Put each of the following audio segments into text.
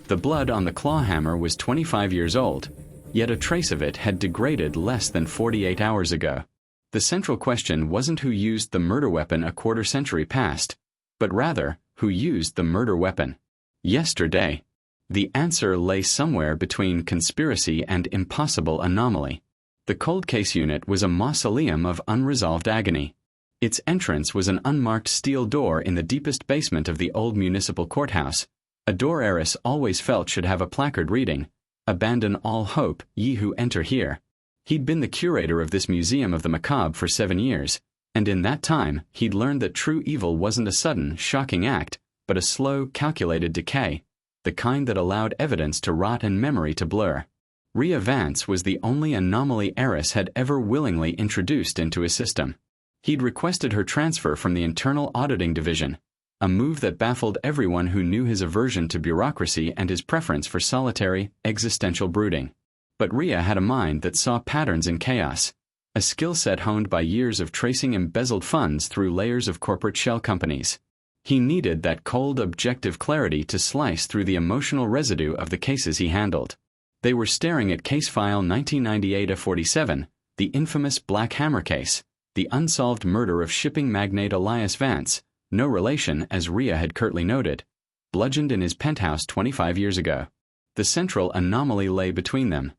The blood on the claw hammer was 25 years old, yet a trace of it had degraded less than 48 hours ago. The central question wasn't who used the murder weapon a quarter century past, but rather, who used the murder weapon yesterday. The answer lay somewhere between conspiracy and impossible anomaly. The cold case unit was a mausoleum of unresolved agony. Its entrance was an unmarked steel door in the deepest basement of the old municipal courthouse, a door Aris always felt should have a placard reading, "Abandon all hope, ye who enter here." He'd been the curator of this museum of the macabre for 7 years, and in that time he'd learned that true evil wasn't a sudden, shocking act, but a slow, calculated decay, the kind that allowed evidence to rot and memory to blur. Rhea Vance was the only anomaly Aris had ever willingly introduced into his system. He'd requested her transfer from the internal auditing division, a move that baffled everyone who knew his aversion to bureaucracy and his preference for solitary, existential brooding. But Rhea had a mind that saw patterns in chaos, a skill set honed by years of tracing embezzled funds through layers of corporate shell companies. He needed that cold, objective clarity to slice through the emotional residue of the cases he handled. They were staring at case file 1998-47, the infamous Black Hammer case, the unsolved murder of shipping magnate Elias Vance, no relation, as Rhea had curtly noted, bludgeoned in his penthouse 25 years ago. The central anomaly lay between them.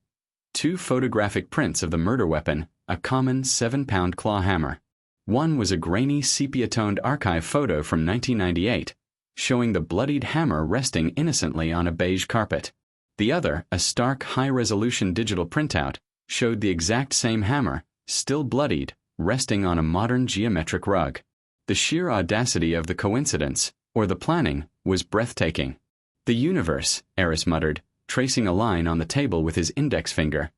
2 photographic prints of the murder weapon, a common 7-pound claw hammer. One was a grainy sepia-toned archive photo from 1998, showing the bloodied hammer resting innocently on a beige carpet. The other, a stark high-resolution digital printout, showed the exact same hammer, still bloodied, resting on a modern geometric rug. The sheer audacity of the coincidence, or the planning, was breathtaking. "The universe," Aris muttered, tracing a line on the table with his index finger,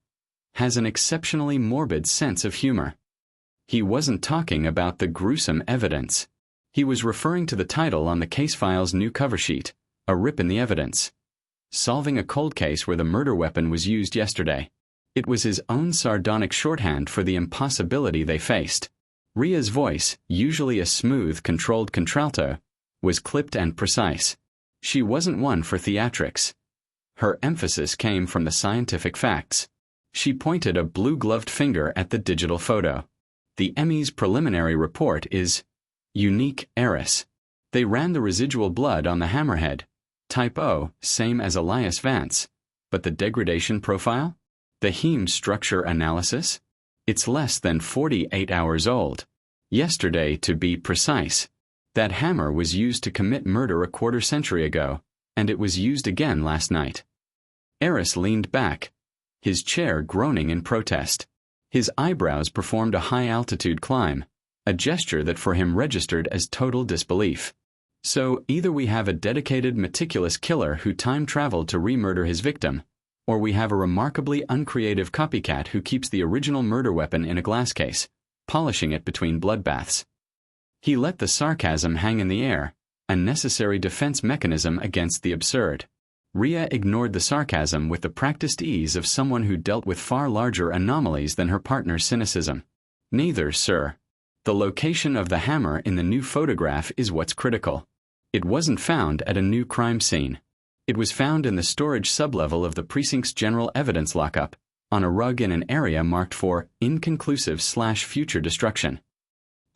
"has an exceptionally morbid sense of humor." He wasn't talking about the gruesome evidence. He was referring to the title on the case file's new cover sheet, a rip in the evidence. Solving a cold case where the murder weapon was used yesterday. It was his own sardonic shorthand for the impossibility they faced. Rhea's voice, usually a smooth, controlled contralto, was clipped and precise. She wasn't one for theatrics. Her emphasis came from the scientific facts. She pointed a blue-gloved finger at the digital photo. "The ME's preliminary report is unique, Aris. They ran the residual blood on the hammerhead. Type O, same as Elias Vance. But the degradation profile? The heme structure analysis? It's less than 48 hours old. Yesterday, to be precise. That hammer was used to commit murder a quarter century ago, and it was used again last night." Aris leaned back, his chair groaning in protest. His eyebrows performed a high-altitude climb, a gesture that for him registered as total disbelief. "So, either we have a dedicated, meticulous killer who time-traveled to re-murder his victim, or we have a remarkably uncreative copycat who keeps the original murder weapon in a glass case, polishing it between bloodbaths." He let the sarcasm hang in the air, a necessary defense mechanism against the absurd. Rhea ignored the sarcasm with the practiced ease of someone who dealt with far larger anomalies than her partner's cynicism. "Neither, sir. The location of the hammer in the new photograph is what's critical. It wasn't found at a new crime scene. It was found in the storage sublevel of the precinct's general evidence lockup, on a rug in an area marked for inconclusive/future destruction."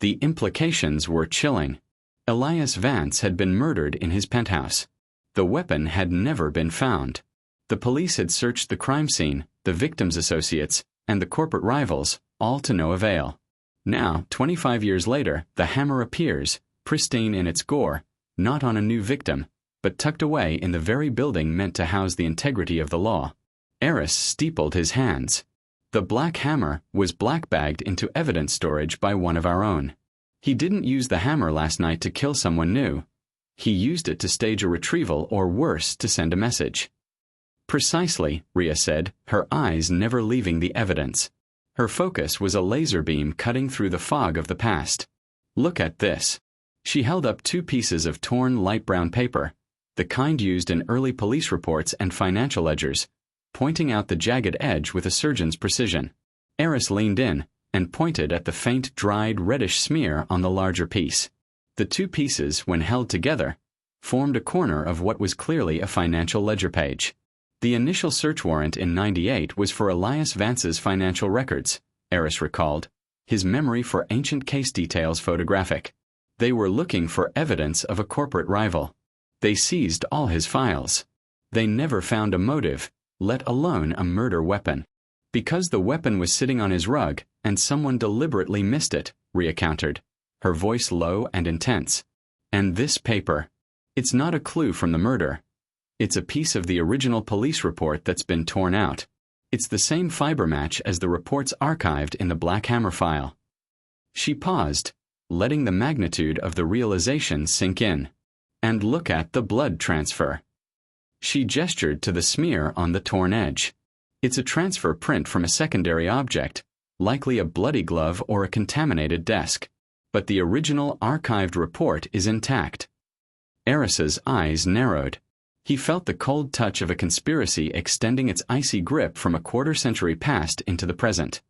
The implications were chilling. Elias Vance had been murdered in his penthouse. The weapon had never been found. The police had searched the crime scene, the victim's associates, and the corporate rivals, all to no avail. Now, 25 years later, the hammer appears, pristine in its gore, not on a new victim, but tucked away in the very building meant to house the integrity of the law. Aris steepled his hands. The black hammer was black-bagged into evidence storage by one of our own. He didn't use the hammer last night to kill someone new. He used it to stage a retrieval, or worse, to send a message. "Precisely," Rhea said, her eyes never leaving the evidence. Her focus was a laser beam cutting through the fog of the past. "Look at this." She held up 2 pieces of torn light brown paper, the kind used in early police reports and financial ledgers, pointing out the jagged edge with a surgeon's precision. Aris leaned in and pointed at the faint, dried, reddish smear on the larger piece. The 2 pieces, when held together, formed a corner of what was clearly a financial ledger page. The initial search warrant in '98 was for Elias Vance's financial records, Aris recalled, his memory for ancient case details photographic. They were looking for evidence of a corporate rival. They seized all his files. They never found a motive, let alone a murder weapon. Because the weapon was sitting on his rug, and someone deliberately missed it, Rhea countered, her voice low and intense. And this paper. It's not a clue from the murder. It's a piece of the original police report that's been torn out. It's the same fiber match as the reports archived in the Black Hammer file. She paused, letting the magnitude of the realization sink in. And look at the blood transfer. She gestured to the smear on the torn edge. It's a transfer print from a secondary object, likely a bloody glove or a contaminated desk. But the original archived report is intact. Aris's eyes narrowed. He felt the cold touch of a conspiracy extending its icy grip from a quarter-century past into the present.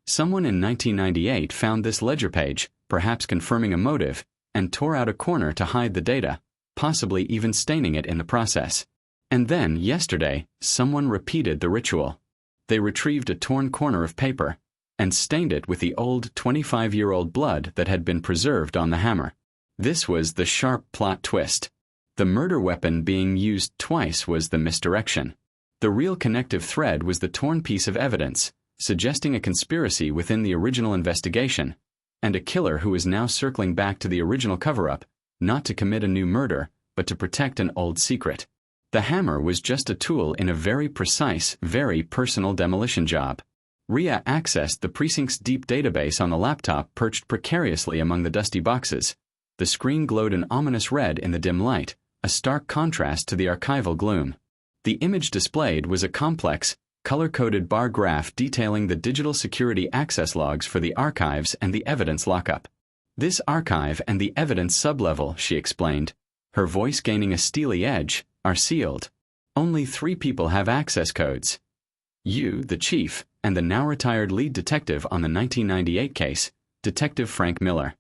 Someone in 1998 found this ledger page, perhaps confirming a motive, and tore out a corner to hide the data, possibly even staining it in the process. And then, yesterday, someone repeated the ritual. They retrieved a torn corner of paper and stained it with the old 25-year-old blood that had been preserved on the hammer. This was the sharp plot twist. The murder weapon being used twice was the misdirection. The real connective thread was the torn piece of evidence, suggesting a conspiracy within the original investigation, and a killer who is now circling back to the original cover-up, not to commit a new murder, but to protect an old secret. The hammer was just a tool in a very precise, very personal demolition job. Rhea accessed the precinct's deep database on the laptop perched precariously among the dusty boxes. The screen glowed an ominous red in the dim light, a stark contrast to the archival gloom. The image displayed was a complex, color-coded bar graph detailing the digital security access logs for the archives and the evidence lockup. This archive and the evidence sublevel, she explained, her voice gaining a steely edge, are sealed. Only 3 people have access codes. You, the chief, and the now-retired lead detective on the 1998 case, Detective Frank Miller.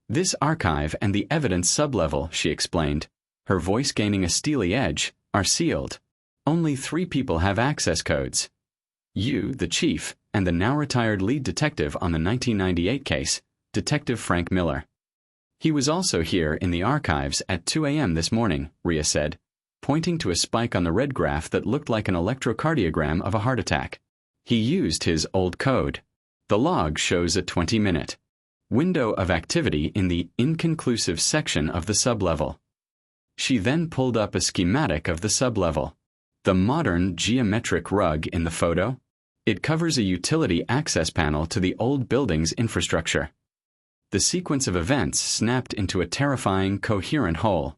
This archive and the evidence sublevel, she explained, her voice gaining a steely edge, are sealed. Only 3 people have access codes. You, the chief, and the now-retired lead detective on the 1998 case, Detective Frank Miller. He was also here in the archives at 2 a.m. this morning, Rhea said, pointing to a spike on the red graph that looked like an electrocardiogram of a heart attack. He used his old code. The log shows a 20-minute window of activity in the inconclusive section of the sublevel. She then pulled up a schematic of the sublevel. The modern geometric rug in the photo? It covers a utility access panel to the old building's infrastructure. The sequence of events snapped into a terrifying, coherent whole.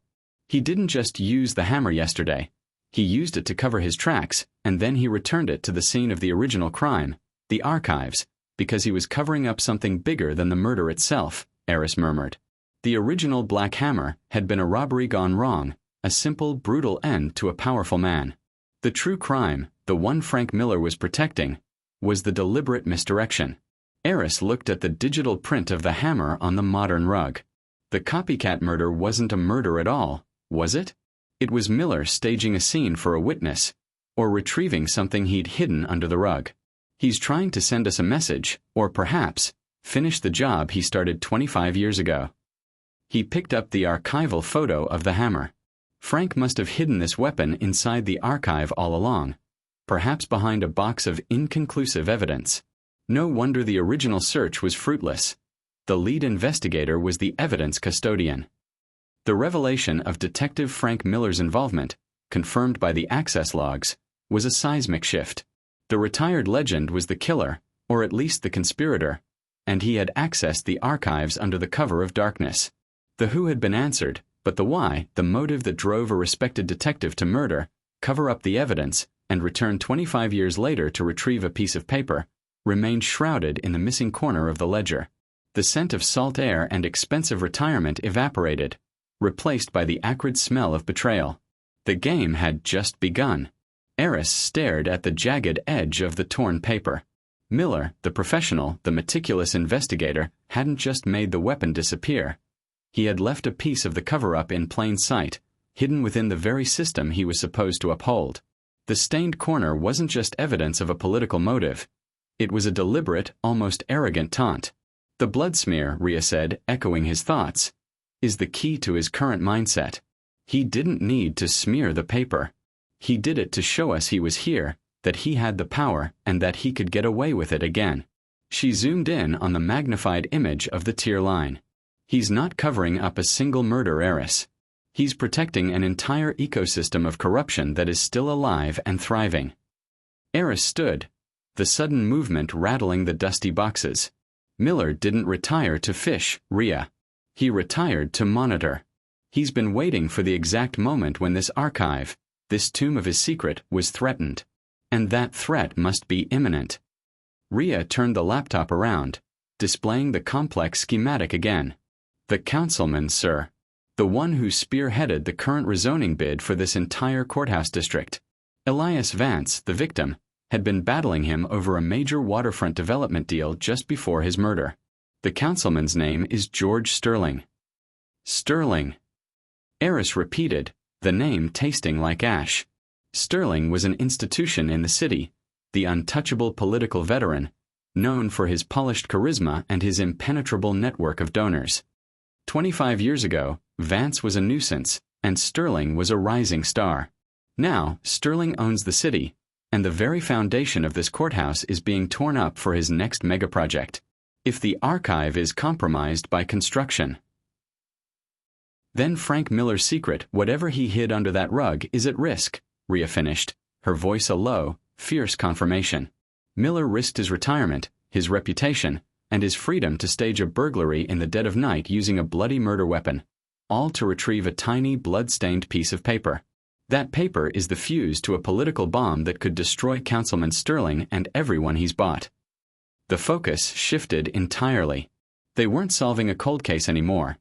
He didn't just use the hammer yesterday. He used it to cover his tracks, and then he returned it to the scene of the original crime, the archives, because he was covering up something bigger than the murder itself, Aris murmured. The original Black Hammer had been a robbery gone wrong, a simple, brutal end to a powerful man. The true crime, the one Frank Miller was protecting, was the deliberate misdirection. Aris looked at the digital print of the hammer on the modern rug. The copycat murder wasn't a murder at all, was it? It was Miller staging a scene for a witness, or retrieving something he'd hidden under the rug. He's trying to send us a message, or perhaps, finish the job he started 25 years ago. He picked up the archival photo of the hammer. Frank must have hidden this weapon inside the archive all along, perhaps behind a box of inconclusive evidence. No wonder the original search was fruitless. The lead investigator was the evidence custodian. The revelation of Detective Frank Miller's involvement, confirmed by the access logs, was a seismic shift. The retired legend was the killer, or at least the conspirator, and he had accessed the archives under the cover of darkness. The who had been answered, but the why, the motive that drove a respected detective to murder, cover up the evidence, and return 25 years later to retrieve a piece of paper, remained shrouded in the missing corner of the ledger. The scent of salt air and expensive retirement evaporated, replaced by the acrid smell of betrayal. The game had just begun. Aris stared at the jagged edge of the torn paper. Miller, the professional, the meticulous investigator, hadn't just made the weapon disappear. He had left a piece of the cover-up in plain sight, hidden within the very system he was supposed to uphold. The stained corner wasn't just evidence of a political motive. It was a deliberate, almost arrogant taunt. The blood smear, Rhea said, echoing his thoughts, is the key to his current mindset. He didn't need to smear the paper. He did it to show us he was here, that he had the power, and that he could get away with it again. She zoomed in on the magnified image of the tier line. He's not covering up a single murder, Aris. He's protecting an entire ecosystem of corruption that is still alive and thriving. Aris stood, the sudden movement rattling the dusty boxes. Miller didn't retire to fish, Rhea. He retired to monitor. He's been waiting for the exact moment when this archive, this tomb of his secret, was threatened. And that threat must be imminent. Rhea turned the laptop around, displaying the complex schematic again. The councilman, sir. The one who spearheaded the current rezoning bid for this entire courthouse district. Elias Vance, the victim, had been battling him over a major waterfront development deal just before his murder. The councilman's name is George Sterling. Sterling. Aris repeated, the name tasting like ash. Sterling was an institution in the city, the untouchable political veteran, known for his polished charisma and his impenetrable network of donors. 25 years ago, Vance was a nuisance, and Sterling was a rising star. Now, Sterling owns the city, and the very foundation of this courthouse is being torn up for his next megaproject. If the archive is compromised by construction, then Frank Miller's secret, whatever he hid under that rug, is at risk, Rhea finished, her voice a low, fierce confirmation. Miller risked his retirement, his reputation, and his freedom to stage a burglary in the dead of night using a bloody murder weapon, all to retrieve a tiny blood-stained piece of paper. That paper is the fuse to a political bomb that could destroy Councilman Sterling and everyone he's bought. The focus shifted entirely. They weren't solving a cold case anymore.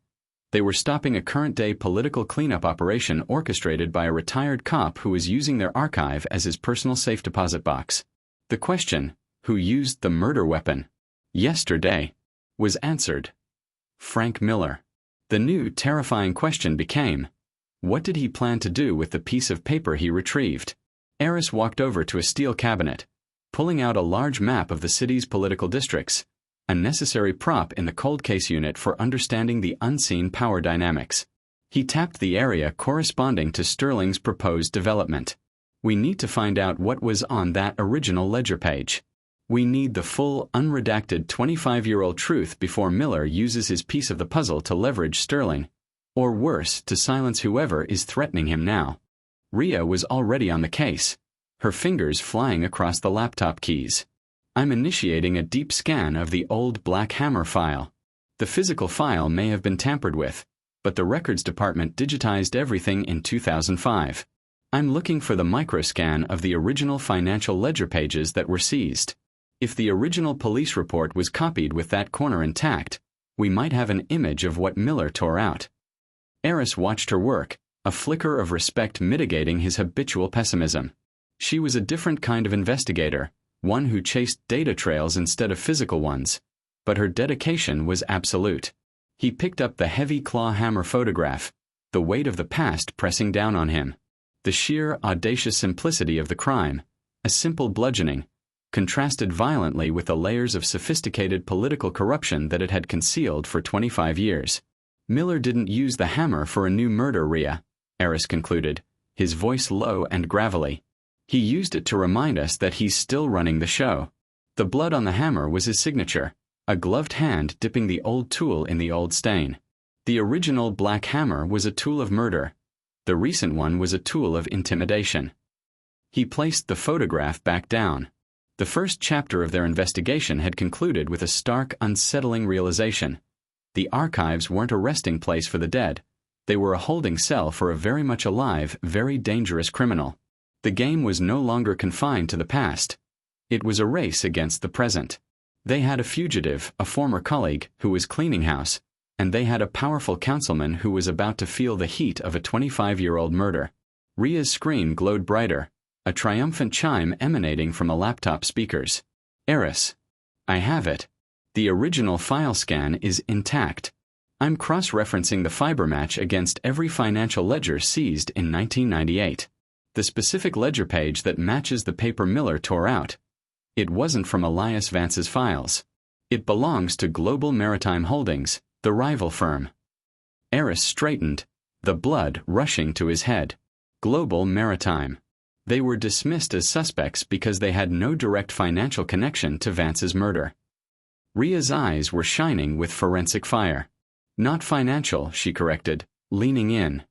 They were stopping a current-day political cleanup operation orchestrated by a retired cop who was using their archive as his personal safe deposit box. The question, who used the murder weapon yesterday, was answered. Frank Miller. The new terrifying question became, what did he plan to do with the piece of paper he retrieved? Aris walked over to a steel cabinet, pulling out a large map of the city's political districts, a necessary prop in the cold case unit for understanding the unseen power dynamics. He tapped the area corresponding to Sterling's proposed development. We need to find out what was on that original ledger page. We need the full, unredacted 25-year-old truth before Miller uses his piece of the puzzle to leverage Sterling, or worse, to silence whoever is threatening him now. Rhea was already on the case, her fingers flying across the laptop keys. I'm initiating a deep scan of the old Black Hammer file. The physical file may have been tampered with, but the records department digitized everything in 2005. I'm looking for the microscan of the original financial ledger pages that were seized. If the original police report was copied with that corner intact, we might have an image of what Miller tore out. Aris watched her work, a flicker of respect mitigating his habitual pessimism. She was a different kind of investigator, one who chased data trails instead of physical ones, but her dedication was absolute. He picked up the heavy claw hammer photograph, the weight of the past pressing down on him. The sheer, audacious simplicity of the crime, a simple bludgeoning, contrasted violently with the layers of sophisticated political corruption that it had concealed for 25 years. Miller didn't use the hammer for a new murder, Rhea, Aris concluded, his voice low and gravelly. He used it to remind us that he's still running the show. The blood on the hammer was his signature, a gloved hand dipping the old tool in the old stain. The original Black Hammer was a tool of murder. The recent one was a tool of intimidation. He placed the photograph back down. The first chapter of their investigation had concluded with a stark, unsettling realization. The archives weren't a resting place for the dead. They were a holding cell for a very much alive, very dangerous criminal. The game was no longer confined to the past. It was a race against the present. They had a fugitive, a former colleague, who was cleaning house, and they had a powerful councilman who was about to feel the heat of a 25-year-old murder. Rhea's screen glowed brighter, a triumphant chime emanating from a laptop speakers. Aris. I have it. The original file scan is intact. I'm cross-referencing the fiber match against every financial ledger seized in 1998. The specific ledger page that matches the paper Miller tore out. It wasn't from Elias Vance's files. It belongs to Global Maritime Holdings, the rival firm. Aris straightened, the blood rushing to his head. Global Maritime. They were dismissed as suspects because they had no direct financial connection to Vance's murder. Rhea's eyes were shining with forensic fire. Not financial, she corrected, leaning in.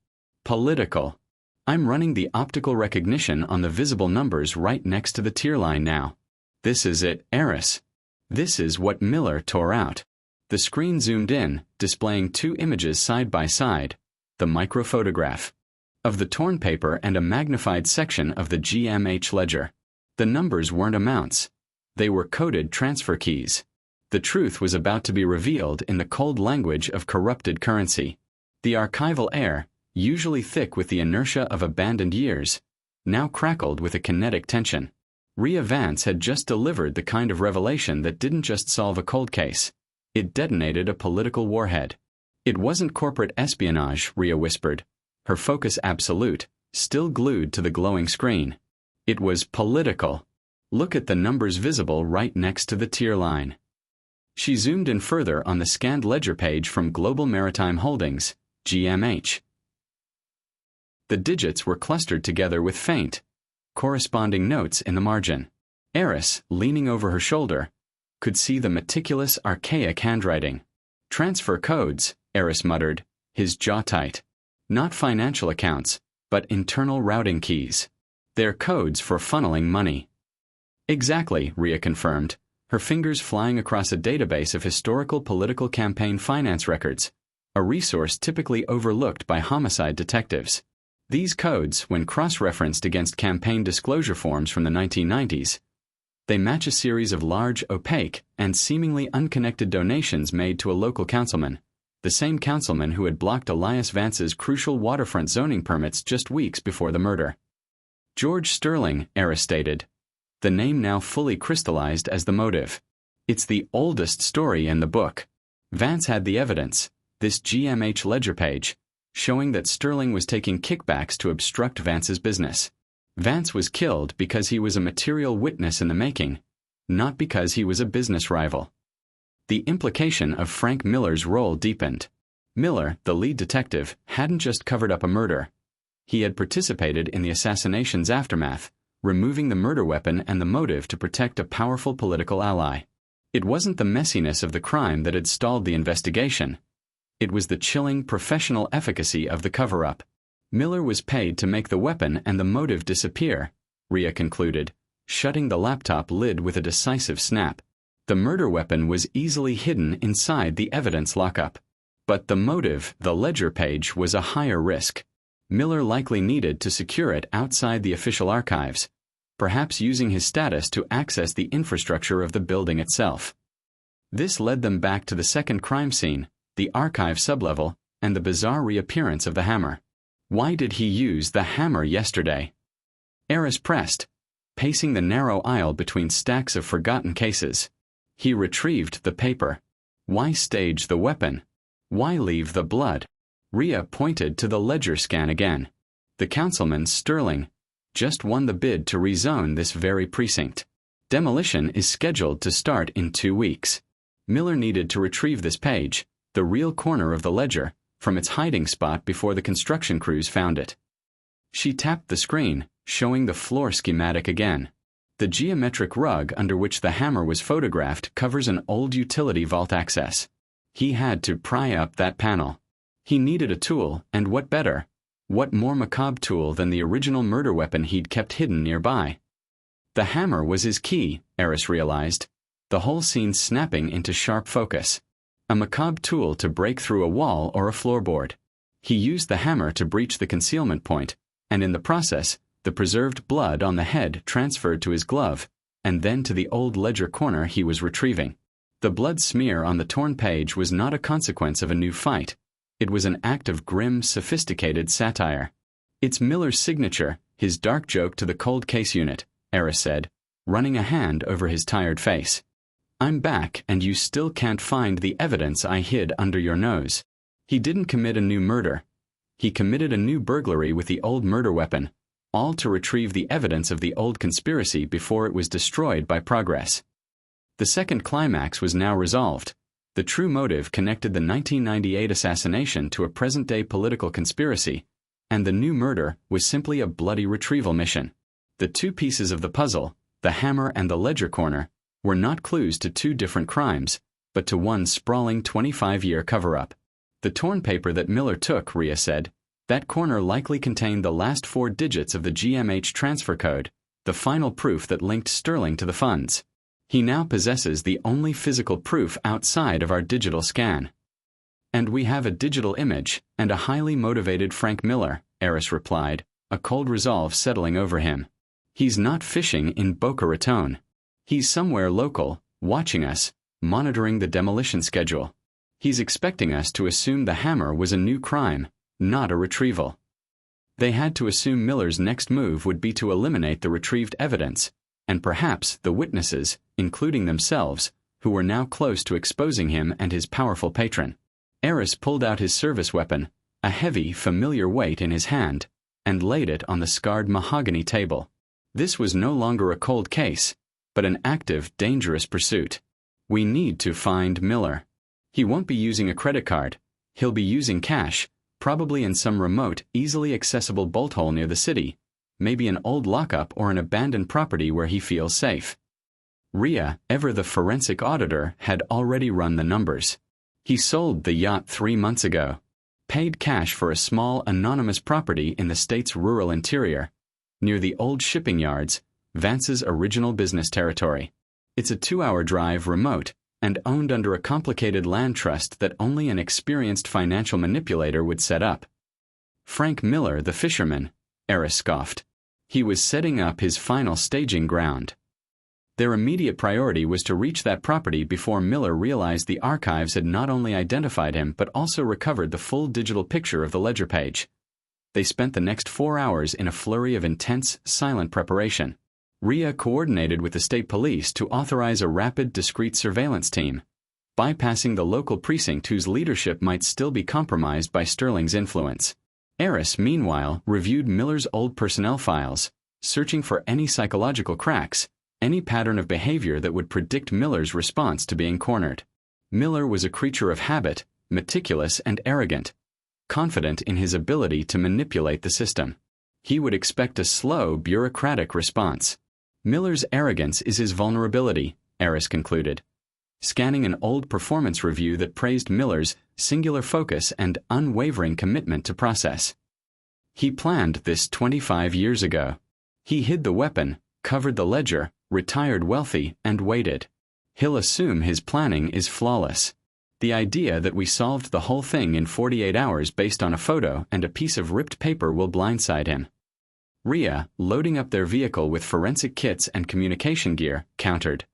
Political. I'm running the optical recognition on the visible numbers right next to the tier line now. This is it, Aris. This is what Miller tore out. The screen zoomed in, displaying two images side by side, the microphotograph of the torn paper and a magnified section of the GMH ledger. The numbers weren't amounts. They were coded transfer keys. The truth was about to be revealed in the cold language of corrupted currency. The archival air, usually thick with the inertia of abandoned years, now crackled with a kinetic tension. Rhea Vance had just delivered the kind of revelation that didn't just solve a cold case. It detonated a political warhead. It wasn't corporate espionage, Rhea whispered, her focus absolute, still glued to the glowing screen. It was political. Look at the numbers visible right next to the tier line. She zoomed in further on the scanned ledger page from Global Maritime Holdings, GMH. The digits were clustered together with faint, corresponding notes in the margin. Aris, leaning over her shoulder, could see the meticulous, archaic handwriting. Transfer codes, Aris muttered, his jaw tight. Not financial accounts, but internal routing keys. They're codes for funneling money. Exactly, Rhea confirmed, her fingers flying across a database of historical political campaign finance records, a resource typically overlooked by homicide detectives. These codes, when cross-referenced against campaign disclosure forms from the 1990s, they match a series of large, opaque, and seemingly unconnected donations made to a local councilman, the same councilman who had blocked Elias Vance's crucial waterfront zoning permits just weeks before the murder. George Sterling, Aris stated, the name now fully crystallized as the motive. It's the oldest story in the book. Vance had the evidence, this GMH ledger page, showing that Sterling was taking kickbacks to obstruct Vance's business. Vance was killed because he was a material witness in the making, not because he was a business rival. The implication of Frank Miller's role deepened. Miller, the lead detective, hadn't just covered up a murder. He had participated in the assassination's aftermath, removing the murder weapon and the motive to protect a powerful political ally. It wasn't the messiness of the crime that had stalled the investigation. It was the chilling professional efficacy of the cover-up. Miller was paid to make the weapon and the motive disappear, Rhea concluded, shutting the laptop lid with a decisive snap. The murder weapon was easily hidden inside the evidence lockup. But the motive, the ledger page, was a higher risk. Miller likely needed to secure it outside the official archives, perhaps using his status to access the infrastructure of the building itself. This led them back to the second crime scene, the archive sublevel, and the bizarre reappearance of the hammer. Why did he use the hammer yesterday? Aris pressed, pacing the narrow aisle between stacks of forgotten cases. He retrieved the paper. Why stage the weapon? Why leave the blood? Rhea pointed to the ledger scan again. The councilman, Sterling, just won the bid to rezone this very precinct. Demolition is scheduled to start in 2 weeks. Miller needed to retrieve this page, the real corner of the ledger, from its hiding spot before the construction crews found it. She tapped the screen, showing the floor schematic again. The geometric rug under which the hammer was photographed covers an old utility vault access. He had to pry up that panel. He needed a tool, and what better? What more macabre tool than the original murder weapon he'd kept hidden nearby? The hammer was his key, Aris realized, the whole scene snapping into sharp focus. A macabre tool to break through a wall or a floorboard. He used the hammer to breach the concealment point, and in the process, the preserved blood on the head transferred to his glove, and then to the old ledger corner he was retrieving. The blood smear on the torn page was not a consequence of a new fight. It was an act of grim, sophisticated satire. It's Miller's signature, his dark joke to the cold case unit, Aris said, running a hand over his tired face. I'm back, and you still can't find the evidence I hid under your nose. He didn't commit a new murder. He committed a new burglary with the old murder weapon, all to retrieve the evidence of the old conspiracy before it was destroyed by progress. The second climax was now resolved. The true motive connected the 1998 assassination to a present-day political conspiracy, and the new murder was simply a bloody retrieval mission. The two pieces of the puzzle, the hammer and the ledger corner, were not clues to two different crimes, but to one sprawling 25-year cover-up. The torn paper that Miller took, Rhea said, that corner likely contained the last 4 digits of the GMH transfer code, the final proof that linked Sterling to the funds. He now possesses the only physical proof outside of our digital scan. And we have a digital image, and a highly motivated Frank Miller, Aris replied, a cold resolve settling over him. He's not fishing in Boca Raton. He's somewhere local, watching us, monitoring the demolition schedule. He's expecting us to assume the hammer was a new crime, not a retrieval. They had to assume Miller's next move would be to eliminate the retrieved evidence, and perhaps the witnesses, including themselves, who were now close to exposing him and his powerful patron. Aris pulled out his service weapon, a heavy, familiar weight in his hand, and laid it on the scarred mahogany table. This was no longer a cold case, but an active, dangerous pursuit. We need to find Miller. He won't be using a credit card. He'll be using cash, probably in some remote, easily accessible bolt hole near the city, maybe an old lockup or an abandoned property where he feels safe. Rhea, ever the forensic auditor, had already run the numbers. He sold the yacht 3 months ago, paid cash for a small, anonymous property in the state's rural interior, near the old shipping yards, Vance's original business territory. It's a 2-hour drive remote, and owned under a complicated land trust that only an experienced financial manipulator would set up. Frank Miller, the fisherman, Aris scoffed. He was setting up his final staging ground. Their immediate priority was to reach that property before Miller realized the archives had not only identified him but also recovered the full digital picture of the ledger page. They spent the next 4 hours in a flurry of intense, silent preparation. Rhea coordinated with the state police to authorize a rapid, discreet surveillance team, bypassing the local precinct whose leadership might still be compromised by Sterling's influence. Aris, meanwhile, reviewed Miller's old personnel files, searching for any psychological cracks, any pattern of behavior that would predict Miller's response to being cornered. Miller was a creature of habit, meticulous and arrogant, confident in his ability to manipulate the system. He would expect a slow, bureaucratic response. Miller's arrogance is his vulnerability, Aris concluded, scanning an old performance review that praised Miller's singular focus and unwavering commitment to process. He planned this 25 years ago. He hid the weapon, covered the ledger, retired wealthy, and waited. He'll assume his planning is flawless. The idea that we solved the whole thing in 48 hours based on a photo and a piece of ripped paper will blindside him. Rhea, loading up their vehicle with forensic kits and communication gear, countered.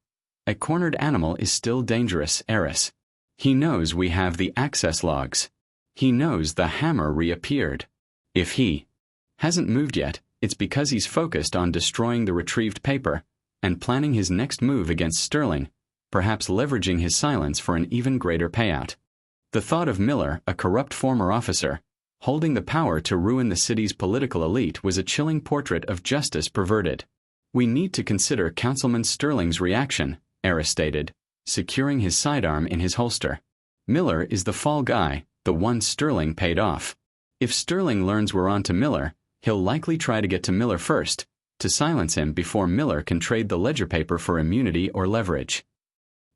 A cornered animal is still dangerous, Aris. He knows we have the access logs. He knows the hammer reappeared. If he hasn't moved yet, it's because he's focused on destroying the retrieved paper and planning his next move against Sterling, perhaps leveraging his silence for an even greater payout. The thought of Miller, a corrupt former officer, holding the power to ruin the city's political elite was a chilling portrait of justice perverted. We need to consider Councilman Sterling's reaction, Aris stated, securing his sidearm in his holster. Miller is the fall guy, the one Sterling paid off. If Sterling learns we're on to Miller, he'll likely try to get to Miller first, to silence him before Miller can trade the ledger paper for immunity or leverage.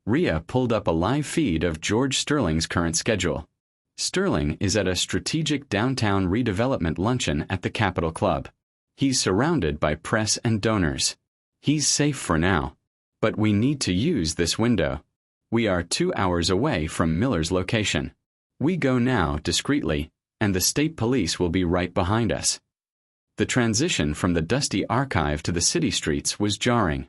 Rhea pulled up a live feed of George Sterling's current schedule. Sterling is at a strategic downtown redevelopment luncheon at the Capitol Club. He's surrounded by press and donors. He's safe for now. But we need to use this window. We are 2 hours away from Miller's location. We go now, discreetly, and the state police will be right behind us. The transition from the dusty archive to the city streets was jarring.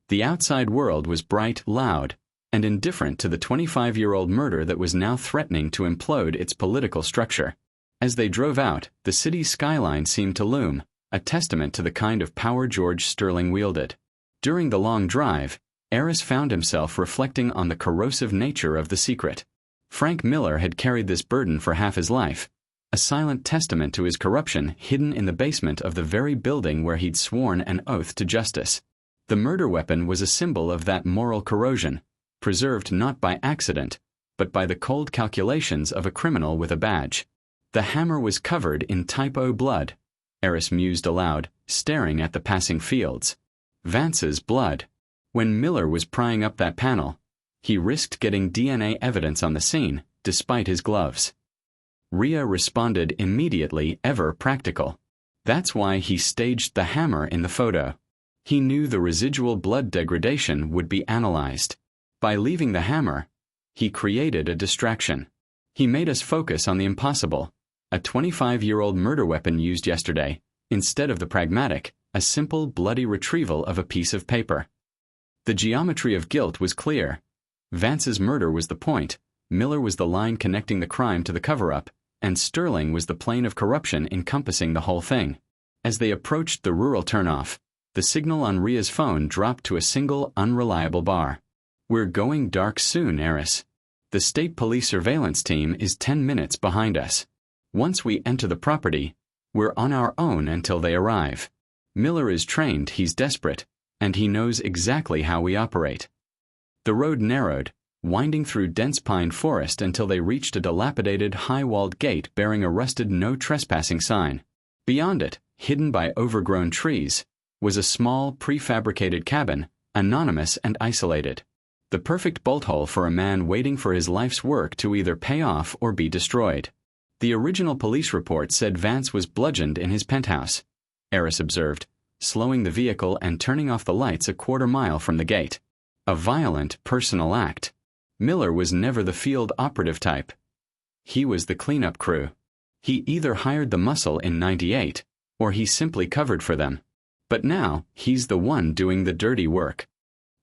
The outside world was bright, loud, and indifferent to the 25-year-old murder that was now threatening to implode its political structure. As they drove out, the city's skyline seemed to loom, a testament to the kind of power George Sterling wielded. During the long drive, Aris found himself reflecting on the corrosive nature of the secret. Frank Miller had carried this burden for half his life, a silent testament to his corruption hidden in the basement of the very building where he'd sworn an oath to justice. The murder weapon was a symbol of that moral corrosion, preserved not by accident, but by the cold calculations of a criminal with a badge. The hammer was covered in Type O blood, Aris mused aloud, staring at the passing fields. Vance's blood. When Miller was prying up that panel, he risked getting DNA evidence on the scene, despite his gloves. Rhea responded immediately, ever practical. That's why he staged the hammer in the photo. He knew the residual blood degradation would be analyzed. By leaving the hammer, he created a distraction. He made us focus on the impossible, a 25-year-old murder weapon used yesterday, instead of the pragmatic, a simple bloody retrieval of a piece of paper. The geometry of guilt was clear. Vance's murder was the point, Miller was the line connecting the crime to the cover-up, and Sterling was the plane of corruption encompassing the whole thing. As they approached the rural turnoff, the signal on Rhea's phone dropped to a single, unreliable bar. "We're going dark soon, Aris. The state police surveillance team is 10 minutes behind us. Once we enter the property, we're on our own until they arrive. Miller is trained, he's desperate, and he knows exactly how we operate." The road narrowed, winding through dense pine forest until they reached a dilapidated, high-walled gate bearing a rusted "No Trespassing" sign. Beyond it, hidden by overgrown trees, was a small, prefabricated cabin, anonymous and isolated. The perfect bolt hole for a man waiting for his life's work to either pay off or be destroyed. The original police report said Vance was bludgeoned in his penthouse, Aris observed, slowing the vehicle and turning off the lights a quarter-mile from the gate. A violent, personal act. Miller was never the field operative type. He was the cleanup crew. He either hired the muscle in '98, or he simply covered for them. But now, he's the one doing the dirty work.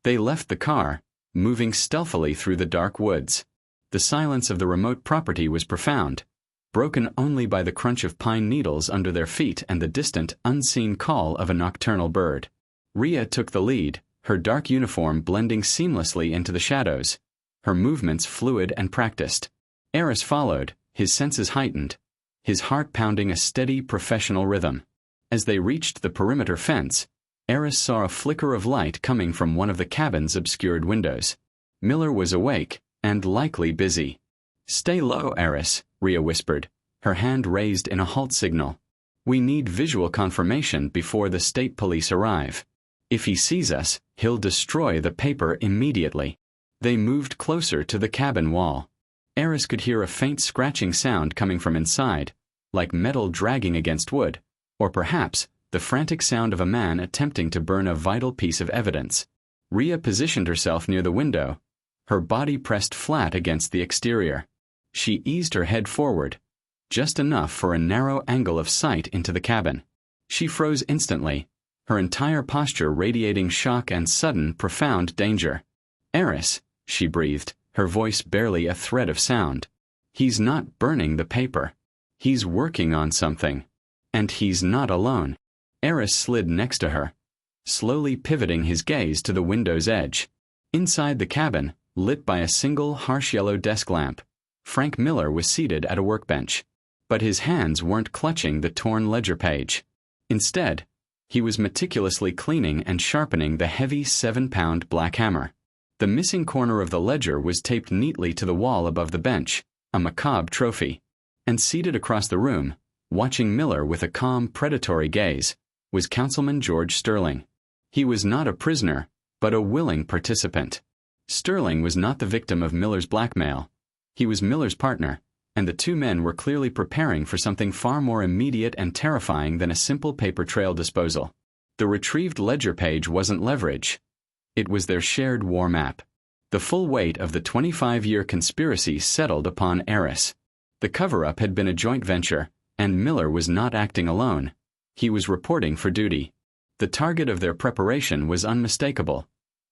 They left the car, moving stealthily through the dark woods. The silence of the remote property was profound, broken only by the crunch of pine needles under their feet and the distant, unseen call of a nocturnal bird. Rhea took the lead, her dark uniform blending seamlessly into the shadows, her movements fluid and practiced. Aris followed, his senses heightened, his heart pounding a steady, professional rhythm. As they reached the perimeter fence, Aris saw a flicker of light coming from one of the cabin's obscured windows. Miller was awake, and likely busy. "Stay low, Aris," Rhea whispered, her hand raised in a halt signal. "We need visual confirmation before the state police arrive. If he sees us, he'll destroy the paper immediately." They moved closer to the cabin wall. Aris could hear a faint scratching sound coming from inside, like metal dragging against wood, or perhaps the frantic sound of a man attempting to burn a vital piece of evidence. Rhea positioned herself near the window, her body pressed flat against the exterior. She eased her head forward, just enough for a narrow angle of sight into the cabin. She froze instantly, her entire posture radiating shock and sudden, profound danger. "Aris," she breathed, her voice barely a thread of sound. "He's not burning the paper. He's working on something. And he's not alone." Aris slid next to her, slowly pivoting his gaze to the window's edge. Inside the cabin, lit by a single harsh yellow desk lamp, Frank Miller was seated at a workbench. But his hands weren't clutching the torn ledger page. Instead, he was meticulously cleaning and sharpening the heavy 7-pound black hammer. The missing corner of the ledger was taped neatly to the wall above the bench, a macabre trophy. And seated across the room, watching Miller with a calm, predatory gaze, was Councilman George Sterling. He was not a prisoner, but a willing participant. Sterling was not the victim of Miller's blackmail. He was Miller's partner, and the two men were clearly preparing for something far more immediate and terrifying than a simple paper trail disposal. The retrieved ledger page wasn't leverage. It was their shared war map. The full weight of the 25-year conspiracy settled upon Aris. The cover-up had been a joint venture, and Miller was not acting alone. He was reporting for duty. The target of their preparation was unmistakable,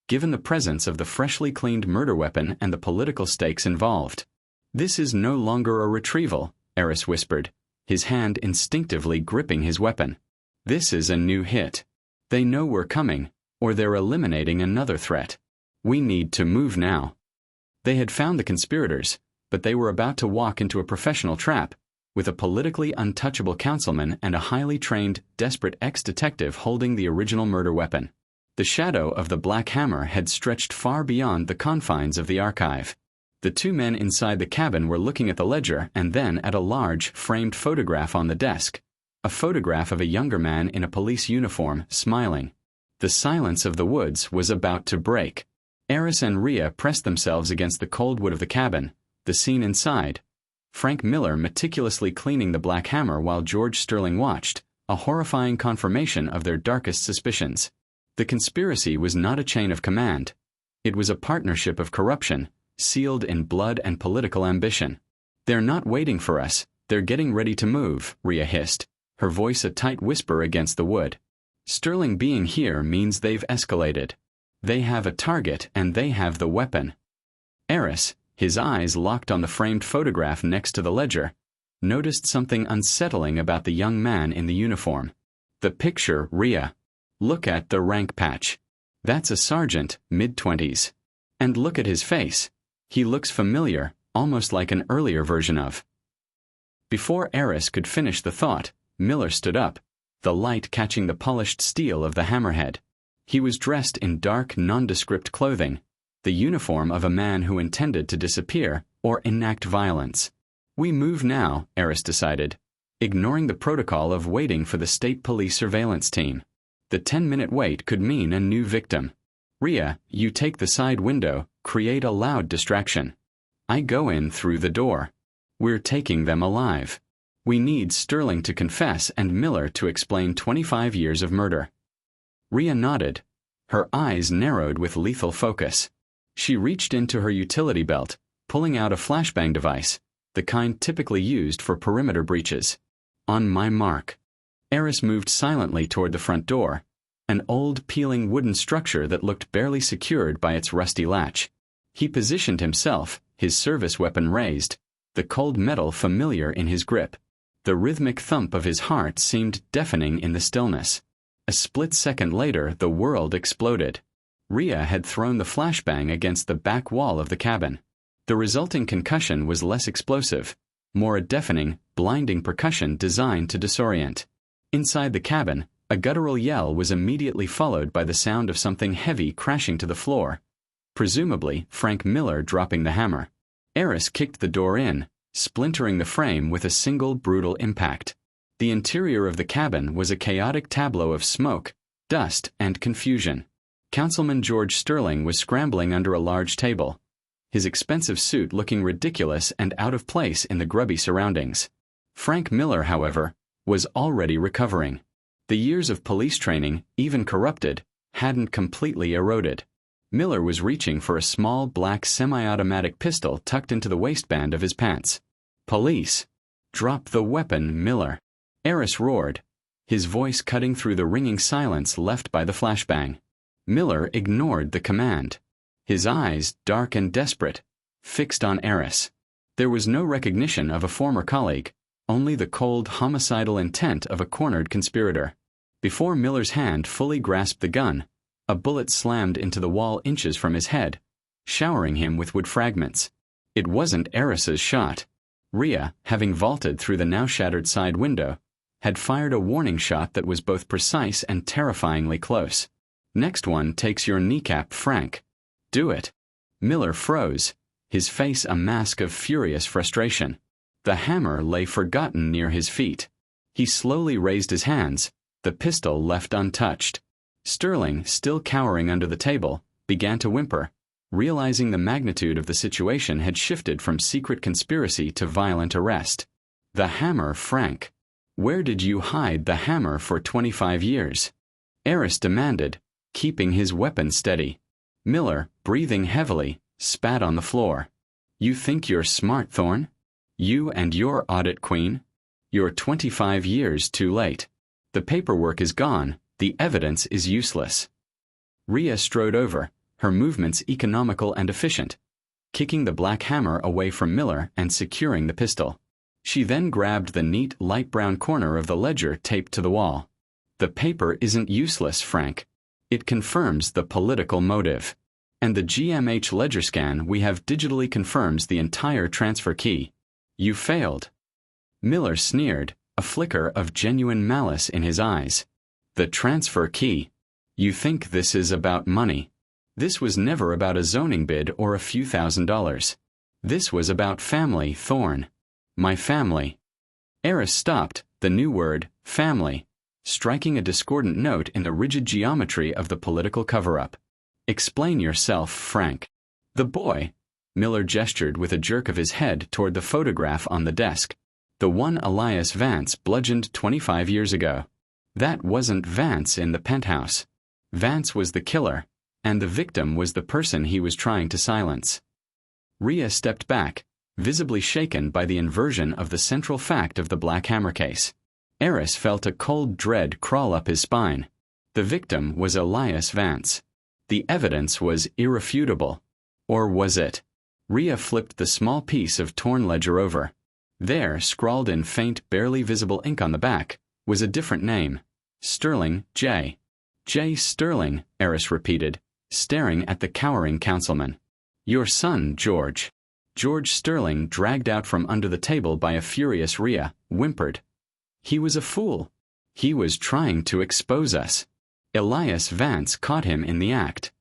given the presence of the freshly cleaned murder weapon and the political stakes involved. "This is no longer a retrieval," Aris whispered, his hand instinctively gripping his weapon. "This is a new hit. They know we're coming, or they're eliminating another threat. We need to move now." They had found the conspirators, but they were about to walk into a professional trap, with a politically untouchable councilman and a highly trained, desperate ex-detective holding the original murder weapon. The shadow of the Black Hammer had stretched far beyond the confines of the archive. The two men inside the cabin were looking at the ledger and then at a large, framed photograph on the desk, a photograph of a younger man in a police uniform, smiling. The silence of the woods was about to break. Aris and Rhea pressed themselves against the cold wood of the cabin. The scene inside, Frank Miller meticulously cleaning the Black Hammer while George Sterling watched, a horrifying confirmation of their darkest suspicions. The conspiracy was not a chain of command. It was a partnership of corruption, sealed in blood and political ambition. "They're not waiting for us, they're getting ready to move," Rhea hissed, her voice a tight whisper against the wood. "Sterling being here means they've escalated. They have a target and they have the weapon." Aris, his eyes locked on the framed photograph next to the ledger, noticed something unsettling about the young man in the uniform. "The picture, Rhea. Look at the rank patch. That's a sergeant, mid-20s. And look at his face. He looks familiar, almost like an earlier version of." Before Aris could finish the thought, Miller stood up, the light catching the polished steel of the hammerhead. He was dressed in dark, nondescript clothing, the uniform of a man who intended to disappear or enact violence. "We move now," Aris decided, ignoring the protocol of waiting for the state police surveillance team. The 10-minute wait could mean a new victim. "Rhea, you take the side window, create a loud distraction. I go in through the door. We're taking them alive. We need Sterling to confess and Miller to explain 25 years of murder." Rhea nodded. Her eyes narrowed with lethal focus. She reached into her utility belt, pulling out a flashbang device, the kind typically used for perimeter breaches. "On my mark." Aris moved silently toward the front door, an old, peeling wooden structure that looked barely secured by its rusty latch. He positioned himself, his service weapon raised, the cold metal familiar in his grip. The rhythmic thump of his heart seemed deafening in the stillness. A split second later, the world exploded. Rhea had thrown the flashbang against the back wall of the cabin. The resulting concussion was less explosive, more a deafening, blinding percussion designed to disorient. Inside the cabin, a guttural yell was immediately followed by the sound of something heavy crashing to the floor, presumably Frank Miller dropping the hammer. Aris kicked the door in, splintering the frame with a single brutal impact. The interior of the cabin was a chaotic tableau of smoke, dust, and confusion. Councilman George Sterling was scrambling under a large table, his expensive suit looking ridiculous and out of place in the grubby surroundings. Frank Miller, however, was already recovering. The years of police training, even corrupted, hadn't completely eroded. Miller was reaching for a small black semi-automatic pistol tucked into the waistband of his pants. "Police! Drop the weapon, Miller!" Aris roared, his voice cutting through the ringing silence left by the flashbang. Miller ignored the command, his eyes, dark and desperate, fixed on Aris. There was no recognition of a former colleague, only the cold, homicidal intent of a cornered conspirator. Before Miller's hand fully grasped the gun, a bullet slammed into the wall inches from his head, showering him with wood fragments. It wasn't Aris's shot. Rhea, having vaulted through the now shattered side window, had fired a warning shot that was both precise and terrifyingly close. "Next one takes your kneecap, Frank. Do it." Miller froze, his face a mask of furious frustration. The hammer lay forgotten near his feet. He slowly raised his hands, the pistol left untouched. Sterling, still cowering under the table, began to whimper, realizing the magnitude of the situation had shifted from secret conspiracy to violent arrest. "The hammer, Frank. Where did you hide the hammer for 25 years? Aris demanded, keeping his weapon steady. Miller, breathing heavily, spat on the floor. "You think you're smart, Thorne? You and your audit queen? You're 25 years too late. The paperwork is gone, the evidence is useless." Rhea strode over, her movements economical and efficient, kicking the black hammer away from Miller and securing the pistol. She then grabbed the neat, light brown corner of the ledger taped to the wall. "The paper isn't useless, Frank. It confirms the political motive. And the GMH ledger scan we have digitally confirms the entire transfer key. You failed. Miller sneered, a flicker of genuine malice in his eyes. The transfer key. You think this is about money. This was never about a zoning bid or a few $1,000s. This was about family, Thorne. My family. Aris stopped, the new word, family, striking a discordant note in the rigid geometry of the political cover-up. Explain yourself, Frank. The boy. Miller gestured with a jerk of his head toward the photograph on the desk. The one Elias Vance bludgeoned 25 years ago. That wasn't Vance in the penthouse. Vance was the killer, and the victim was the person he was trying to silence. Rhea stepped back, visibly shaken by the inversion of the central fact of the Black Hammer case. Aris felt a cold dread crawl up his spine. The victim was Elias Vance. The evidence was irrefutable. Or was it? Rhea flipped the small piece of torn ledger over. There, scrawled in faint, barely visible ink on the back, was a different name. Sterling J. J. Sterling, Aris repeated, staring at the cowering councilman. Your son, George. George Sterling, dragged out from under the table by a furious Rhea, whimpered. He was a fool. He was trying to expose us. Elias Vance caught him in the act.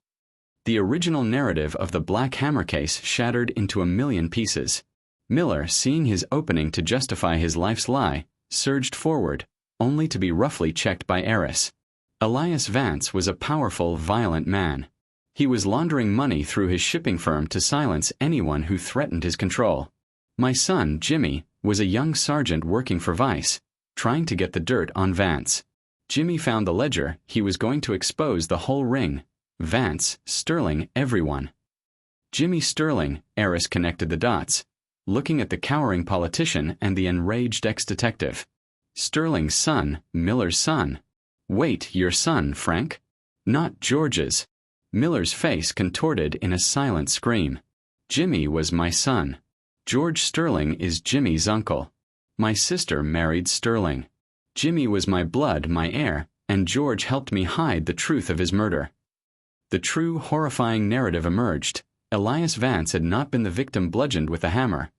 The original narrative of the Black Hammer case shattered into a million pieces. Miller, seeing his opening to justify his life's lie, surged forward, only to be roughly checked by Aris. Elias Vance was a powerful, violent man. He was laundering money through his shipping firm to silence anyone who threatened his control. My son, Jimmy, was a young sergeant working for Vice, trying to get the dirt on Vance. Jimmy found the ledger. He was going to expose the whole ring. Vance, Sterling, everyone. Jimmy Sterling, Aris connected the dots, looking at the cowering politician and the enraged ex-detective. Sterling's son, Miller's son. Wait, your son, Frank? Not George's. Miller's face contorted in a silent scream. Jimmy was my son. George Sterling is Jimmy's uncle. My sister married Sterling. Jimmy was my blood, my heir, and George helped me hide the truth of his murder. The true, horrifying narrative emerged. Elias Vance had not been the victim bludgeoned with a hammer.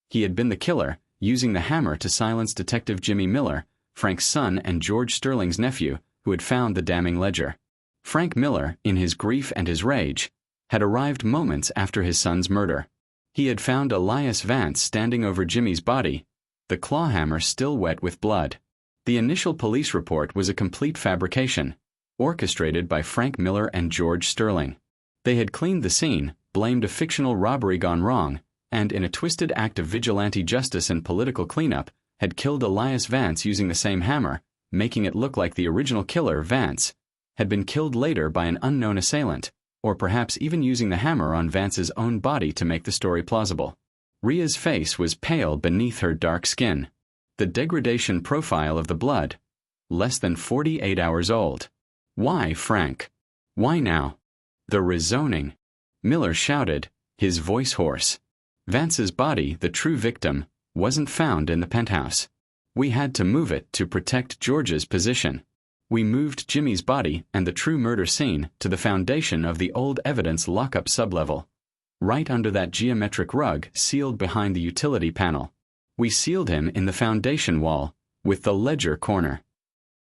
He had been the killer, using the hammer to silence Detective Jimmy Miller, Frank's son and George Sterling's nephew, who had found the damning ledger. Frank Miller, in his grief and his rage, had arrived moments after his son's murder. He had found Elias Vance standing over Jimmy's body, the claw hammer still wet with blood. The initial police report was a complete fabrication, orchestrated by Frank Miller and George Sterling. They had cleaned the scene, blamed a fictional robbery gone wrong, and in a twisted act of vigilante justice and political cleanup, had killed Elias Vance using the same hammer, making it look like the original killer, Vance, had been killed later by an unknown assailant, or perhaps even using the hammer on Vance's own body to make the story plausible. Rhea's face was pale beneath her dark skin. The degradation profile of the blood, less than 48 hours old. Why, Frank? Why now? The rezoning. Miller shouted, his voice hoarse. Vance's body, the true victim, wasn't found in the penthouse. We had to move it to protect George's position. We moved Jimmy's body and the true murder scene to the foundation of the old evidence lockup sublevel, right under that geometric rug sealed behind the utility panel. We sealed him in the foundation wall, with the ledger corner.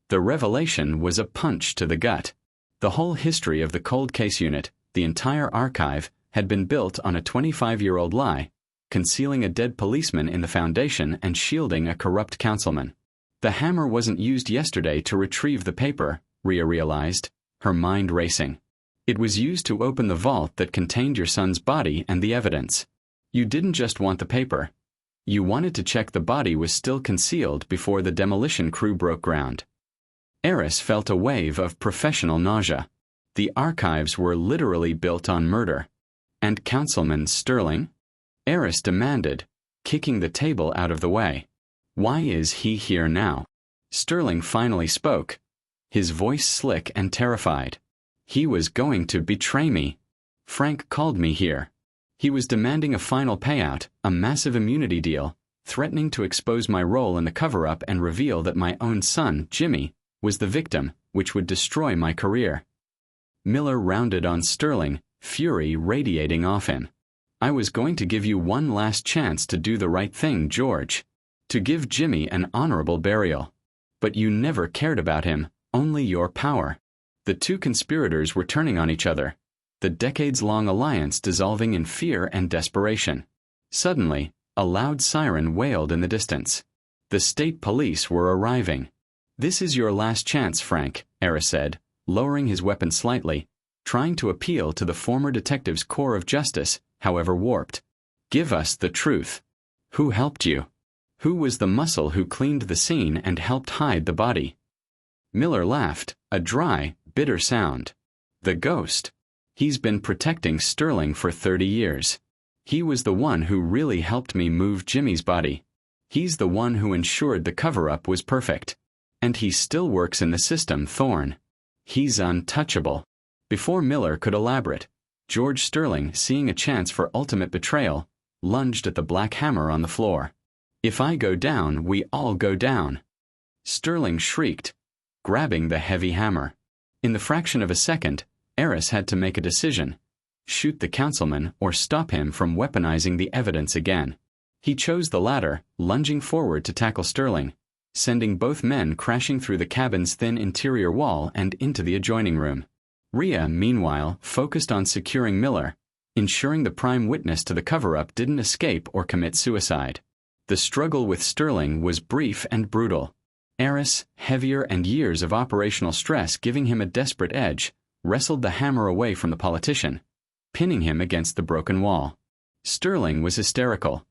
The revelation was a punch to the gut. The whole history of the cold case unit, the entire archive, had been built on a 25-year-old lie, concealing a dead policeman in the foundation and shielding a corrupt councilman. The hammer wasn't used yesterday to retrieve the paper, Rhea realized, her mind racing. It was used to open the vault that contained your son's body and the evidence. You didn't just want the paper. You wanted to check the body was still concealed before the demolition crew broke ground. Aris felt a wave of professional nausea. The archives were literally built on murder. And Councilman Sterling? Aris demanded, kicking the table out of the way. Why is he here now? Sterling finally spoke, his voice slick and terrified. He was going to betray me. Frank called me here. He was demanding a final payout, a massive immunity deal, threatening to expose my role in the cover-up and reveal that my own son, Jimmy, was the victim, which would destroy my career. Miller rounded on Sterling, fury radiating off him. "I was going to give you one last chance to do the right thing, George. To give Jimmy an honorable burial. But you never cared about him, only your power." The two conspirators were turning on each other, the decades-long alliance dissolving in fear and desperation. Suddenly, a loud siren wailed in the distance. The state police were arriving. "This is your last chance, Frank," Aris said, lowering his weapon slightly, trying to appeal to the former detective's core of justice, however warped. "Give us the truth. Who helped you? Who was the muscle who cleaned the scene and helped hide the body?" Miller laughed, a dry, bitter sound. "The ghost. He's been protecting Sterling for 30 years. He was the one who really helped me move Jimmy's body. He's the one who ensured the cover-up was perfect. And he still works in the system, Thorne. He's untouchable." Before Miller could elaborate, George Sterling, seeing a chance for ultimate betrayal, lunged at the black hammer on the floor. "If I go down, we all go down." Sterling shrieked, grabbing the heavy hammer. In the fraction of a second, Aris had to make a decision: shoot the councilman or stop him from weaponizing the evidence again. He chose the latter, lunging forward to tackle Sterling, sending both men crashing through the cabin's thin interior wall and into the adjoining room. Rhea, meanwhile, focused on securing Miller, ensuring the prime witness to the cover-up didn't escape or commit suicide. The struggle with Sterling was brief and brutal. Aris, heavier and years of operational stress giving him a desperate edge, wrestled the hammer away from the politician, pinning him against the broken wall. Sterling was hysterical,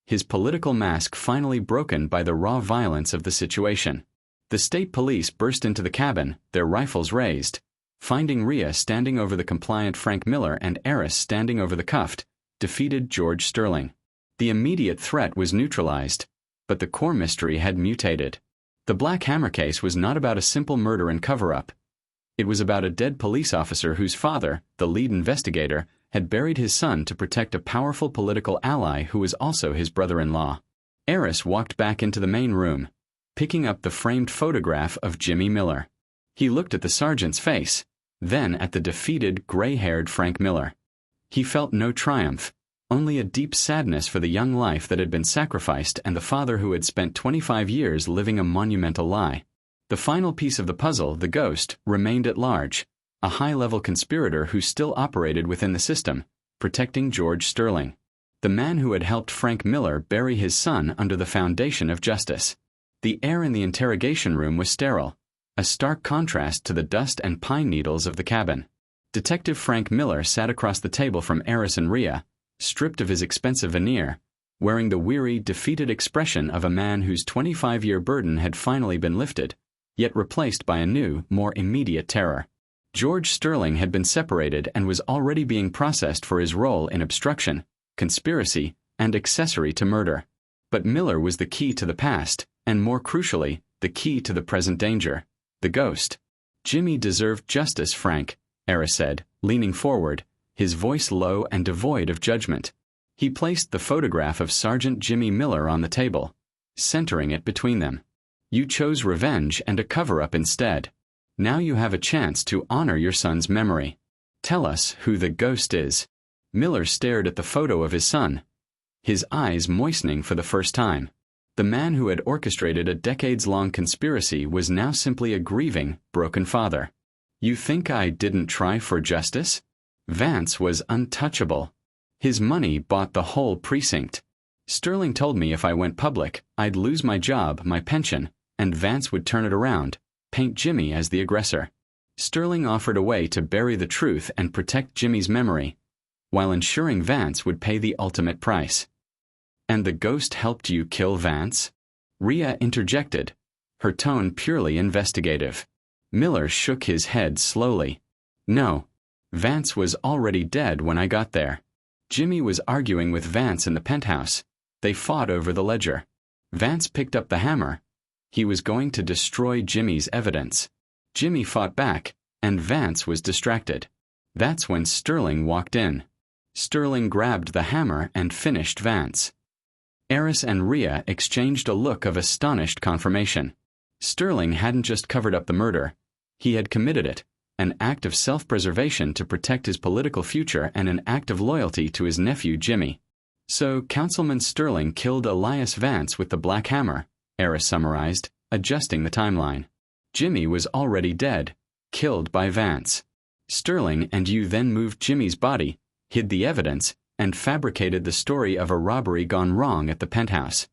his political mask finally broken by the raw violence of the situation. The state police burst into the cabin, their rifles raised, finding Rhea standing over the compliant Frank Miller and Aris standing over the cuffed, defeated George Sterling. The immediate threat was neutralized, but the core mystery had mutated. The Black Hammer case was not about a simple murder and cover-up. It was about a dead police officer whose father, the lead investigator, had buried his son to protect a powerful political ally who was also his brother-in-law. Aris walked back into the main room, picking up the framed photograph of Jimmy Miller. He looked at the sergeant's face, then at the defeated, gray-haired Frank Miller. He felt no triumph, only a deep sadness for the young life that had been sacrificed and the father who had spent 25 years living a monumental lie. The final piece of the puzzle, the ghost, remained at large, a high-level conspirator who still operated within the system, protecting George Sterling, the man who had helped Frank Miller bury his son under the foundation of justice. The air in the interrogation room was sterile, a stark contrast to the dust and pine needles of the cabin. Detective Frank Miller sat across the table from Aris and Rhea, stripped of his expensive veneer, wearing the weary, defeated expression of a man whose 25-year burden had finally been lifted, yet replaced by a new, more immediate terror. George Sterling had been separated and was already being processed for his role in obstruction, conspiracy, and accessory to murder. But Miller was the key to the past, and more crucially, the key to the present danger: the ghost. "Jimmy deserved justice, Frank," Aris said, leaning forward, his voice low and devoid of judgment. He placed the photograph of Sergeant Jimmy Miller on the table, centering it between them. "You chose revenge and a cover-up instead. Now you have a chance to honor your son's memory. Tell us who the ghost is." Miller stared at the photo of his son, his eyes moistening for the first time. The man who had orchestrated a decades-long conspiracy was now simply a grieving, broken father. "You think I didn't try for justice? Vance was untouchable. His money bought the whole precinct. Sterling told me if I went public, I'd lose my job, my pension, and Vance would turn it around, paint Jimmy as the aggressor. Sterling offered a way to bury the truth and protect Jimmy's memory, while ensuring Vance would pay the ultimate price." "And the ghost helped you kill Vance?" Rhea interjected, her tone purely investigative. Miller shook his head slowly. "No. Vance was already dead when I got there. Jimmy was arguing with Vance in the penthouse. They fought over the ledger. Vance picked up the hammer. He was going to destroy Jimmy's evidence. Jimmy fought back, and Vance was distracted. That's when Sterling walked in. Sterling grabbed the hammer and finished Vance." Aris and Rhea exchanged a look of astonished confirmation. Sterling hadn't just covered up the murder. He had committed it, an act of self-preservation to protect his political future and an act of loyalty to his nephew Jimmy. So Councilman Sterling killed Elias Vance with the Black Hammer, Aris summarized, adjusting the timeline. Jimmy was already dead, killed by Vance. Sterling and you then moved Jimmy's body, hid the evidence, and fabricated the story of a robbery gone wrong at the penthouse.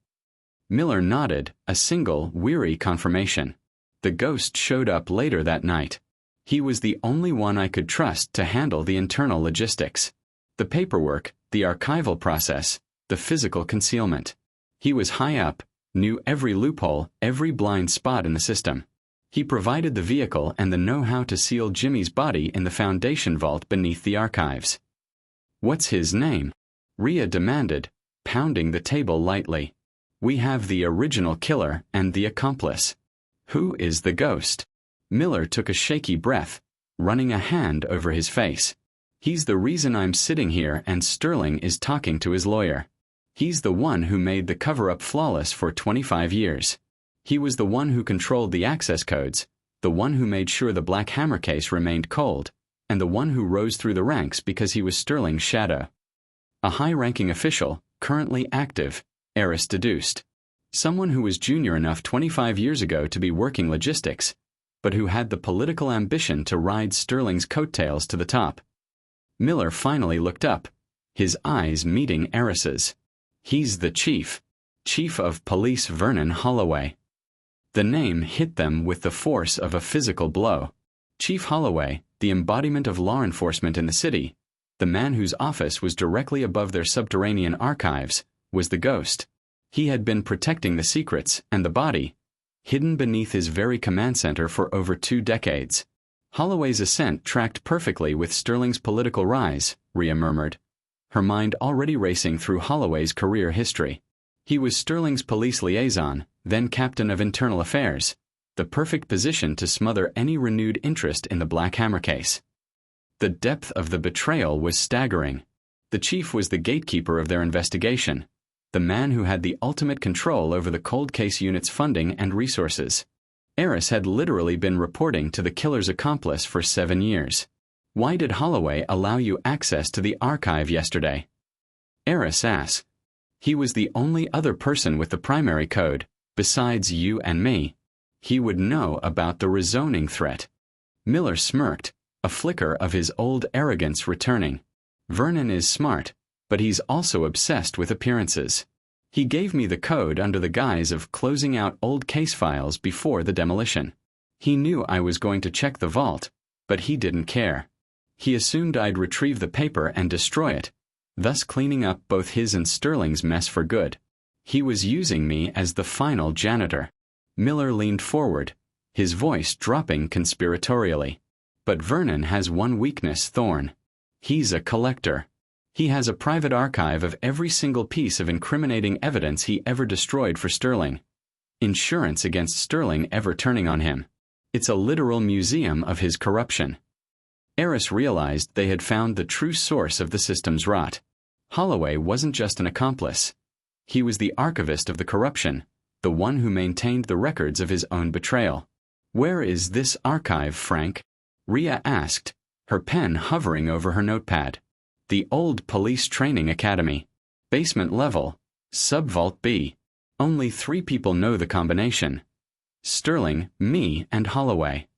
Miller nodded, a single, weary confirmation. The ghost showed up later that night. He was the only one I could trust to handle the internal logistics. The paperwork, the archival process, the physical concealment. He was high up, knew every loophole, every blind spot in the system. He provided the vehicle and the know-how to seal Jimmy's body in the Foundation vault beneath the archives. "What's his name?" Rhea demanded, pounding the table lightly. "We have the original killer and the accomplice. Who is the ghost?" Miller took a shaky breath, running a hand over his face. "He's the reason I'm sitting here and Sterling is talking to his lawyer. He's the one who made the cover-up flawless for 25 years. He was the one who controlled the access codes, the one who made sure the Black Hammer case remained cold, and the one who rose through the ranks because he was Sterling's shadow." A high-ranking official, currently active, Aris deduced. Someone who was junior enough 25 years ago to be working logistics, but who had the political ambition to ride Sterling's coattails to the top. Miller finally looked up, his eyes meeting Aris's. "He's the chief of police Vernon Holloway." The name hit them with the force of a physical blow. Chief Holloway, the embodiment of law enforcement in the city, the man whose office was directly above their subterranean archives, was the ghost. He had been protecting the secrets and the body, hidden beneath his very command center for over 2 decades. Holloway's ascent tracked perfectly with Sterling's political rise, Rhea murmured, her mind already racing through Holloway's career history. He was Sterling's police liaison, then captain of internal affairs, the perfect position to smother any renewed interest in the Black Hammer case. The depth of the betrayal was staggering. The chief was the gatekeeper of their investigation, the man who had the ultimate control over the cold case unit's funding and resources. Aris had literally been reporting to the killer's accomplice for 7 years. "Why did Holloway allow you access to the archive yesterday?" Aris asked. "He was the only other person with the primary code, besides you and me. He would know about the rezoning threat." Miller smirked, a flicker of his old arrogance returning. "Vernon is smart, but he's also obsessed with appearances. He gave me the code under the guise of closing out old case files before the demolition. He knew I was going to check the vault, but he didn't care. He assumed I'd retrieve the paper and destroy it, thus cleaning up both his and Sterling's mess for good. He was using me as the final janitor." Miller leaned forward, his voice dropping conspiratorially. "But Vernon has one weakness, Thorne. He's a collector. He has a private archive of every single piece of incriminating evidence he ever destroyed for Sterling. Insurance against Sterling ever turning on him. It's a literal museum of his corruption." Aris realized they had found the true source of the system's rot. Holloway wasn't just an accomplice. He was the archivist of the corruption, the one who maintained the records of his own betrayal. "Where is this archive, Frank?" Rhea asked, her pen hovering over her notepad. "The old police training academy. Basement level. Sub-vault B. Only 3 people know the combination. Sterling, me, and Holloway."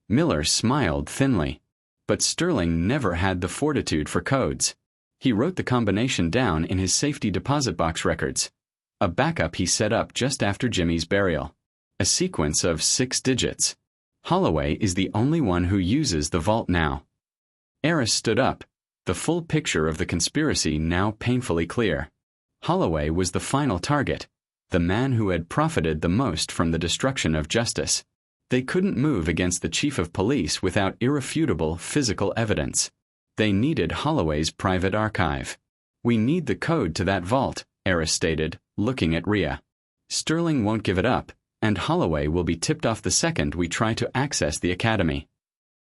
Miller smiled thinly. But Sterling never had the fortitude for codes. He wrote the combination down in his safety deposit box records, a backup he set up just after Jimmy's burial. A sequence of 6 digits. Holloway is the only one who uses the vault now. Aris stood up, the full picture of the conspiracy now painfully clear. Holloway was the final target, the man who had profited the most from the destruction of justice. They couldn't move against the chief of police without irrefutable physical evidence. They needed Holloway's private archive. "We need the code to that vault," Aris stated, looking at Rhea. "Sterling won't give it up, and Holloway will be tipped off the second we try to access the academy."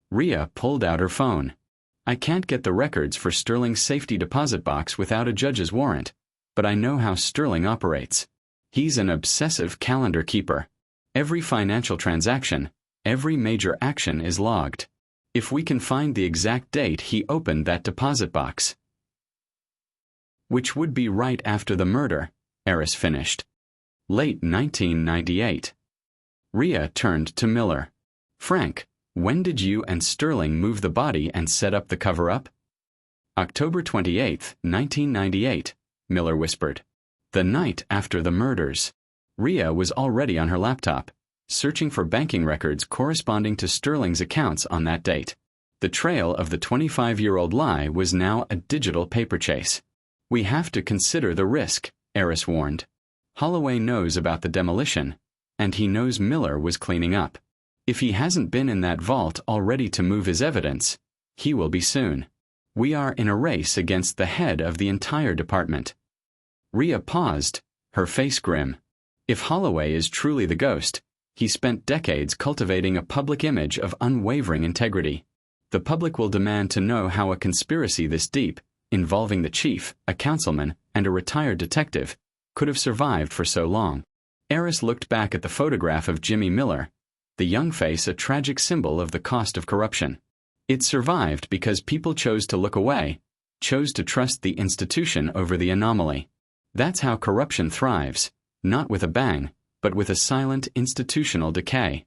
Rhea pulled out her phone. "I can't get the records for Sterling's safety deposit box without a judge's warrant, but I know how Sterling operates. He's an obsessive calendar keeper. Every financial transaction, every major action is logged. If we can find the exact date he opened that deposit box. Which would be right after the murder, Aris finished. Late 1998. Rhea turned to Miller. Frank, when did you and Sterling move the body and set up the cover-up? October 28, 1998, Miller whispered. The night after the murders. Rhea was already on her laptop, searching for banking records corresponding to Sterling's accounts on that date. The trail of the 25-year-old lie was now a digital paper chase. We have to consider the risk, Aris warned. Holloway knows about the demolition, and he knows Miller was cleaning up. If he hasn't been in that vault already to move his evidence, he will be soon. We are in a race against the head of the entire department. Rhea paused, her face grim. If Holloway is truly the ghost, he spent decades cultivating a public image of unwavering integrity. The public will demand to know how a conspiracy this deep, involving the chief, a councilman, and a retired detective, could have survived for so long. Aris looked back at the photograph of Jimmy Miller, the young face a tragic symbol of the cost of corruption. It survived because people chose to look away, chose to trust the institution over the anomaly. That's how corruption thrives, not with a bang, but with a silent institutional decay.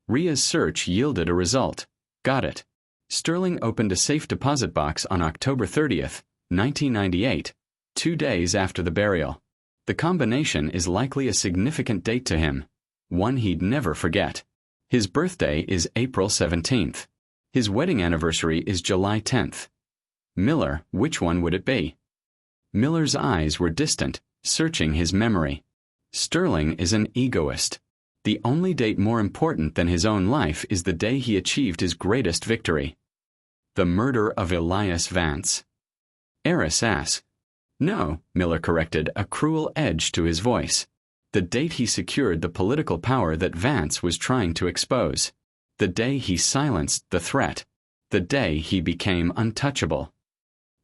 Rhea's search yielded a result. Got it. Sterling opened a safe deposit box on October 30th, 1998, 2 days after the burial. The combination is likely a significant date to him, one he'd never forget. His birthday is April 17th. His wedding anniversary is July 10th. Miller, which one would it be? Miller's eyes were distant, searching his memory. Sterling is an egoist. The only date more important than his own life is the day he achieved his greatest victory. The murder of Elias Vance. Aris asked. No, Miller corrected, a cruel edge to his voice. The date he secured the political power that Vance was trying to expose. The day he silenced the threat. The day he became untouchable.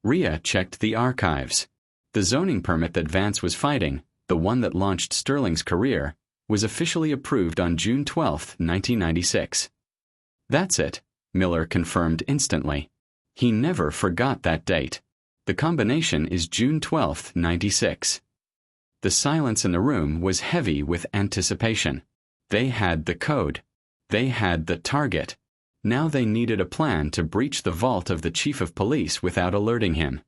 Rhea checked the archives. The zoning permit that Vance was fighting, the one that launched Sterling's career, was officially approved on June 12, 1996. That's it, Miller confirmed instantly. He never forgot that date. The combination is June 12, 96. The silence in the room was heavy with anticipation. They had the code. They had the target. Now they needed a plan to breach the vault of the chief of police without alerting him.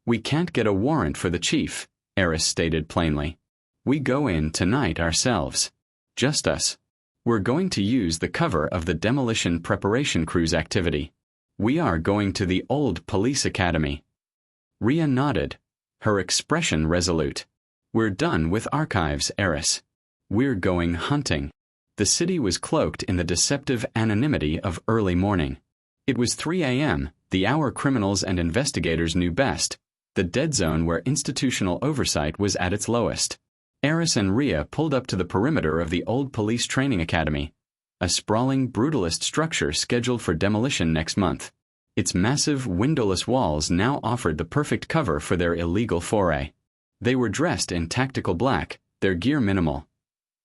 We can't get a warrant for the chief, Aris stated plainly. We go in tonight ourselves. Just us. We're going to use the cover of the demolition preparation crew's activity. We are going to the old police academy. Rhea nodded, her expression resolute. We're done with archives, Aris. We're going hunting. The city was cloaked in the deceptive anonymity of early morning. It was 3 a.m., the hour criminals and investigators knew best, the dead zone where institutional oversight was at its lowest. Aris and Rhea pulled up to the perimeter of the old police training academy, a sprawling, brutalist structure scheduled for demolition next month. Its massive, windowless walls now offered the perfect cover for their illegal foray. They were dressed in tactical black, their gear minimal.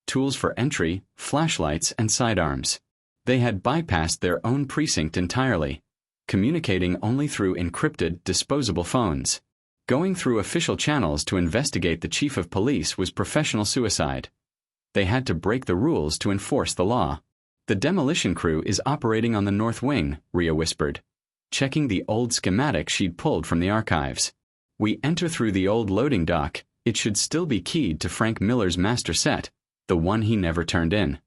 Tools for entry, flashlights, and sidearms. They had bypassed their own precinct entirely, communicating only through encrypted, disposable phones. Going through official channels to investigate the chief of police was professional suicide. They had to break the rules to enforce the law. The demolition crew is operating on the north wing, Rhea whispered, checking the old schematic she'd pulled from the archives. We enter through the old loading dock. It should still be keyed to Frank Miller's master set, the one he never turned in.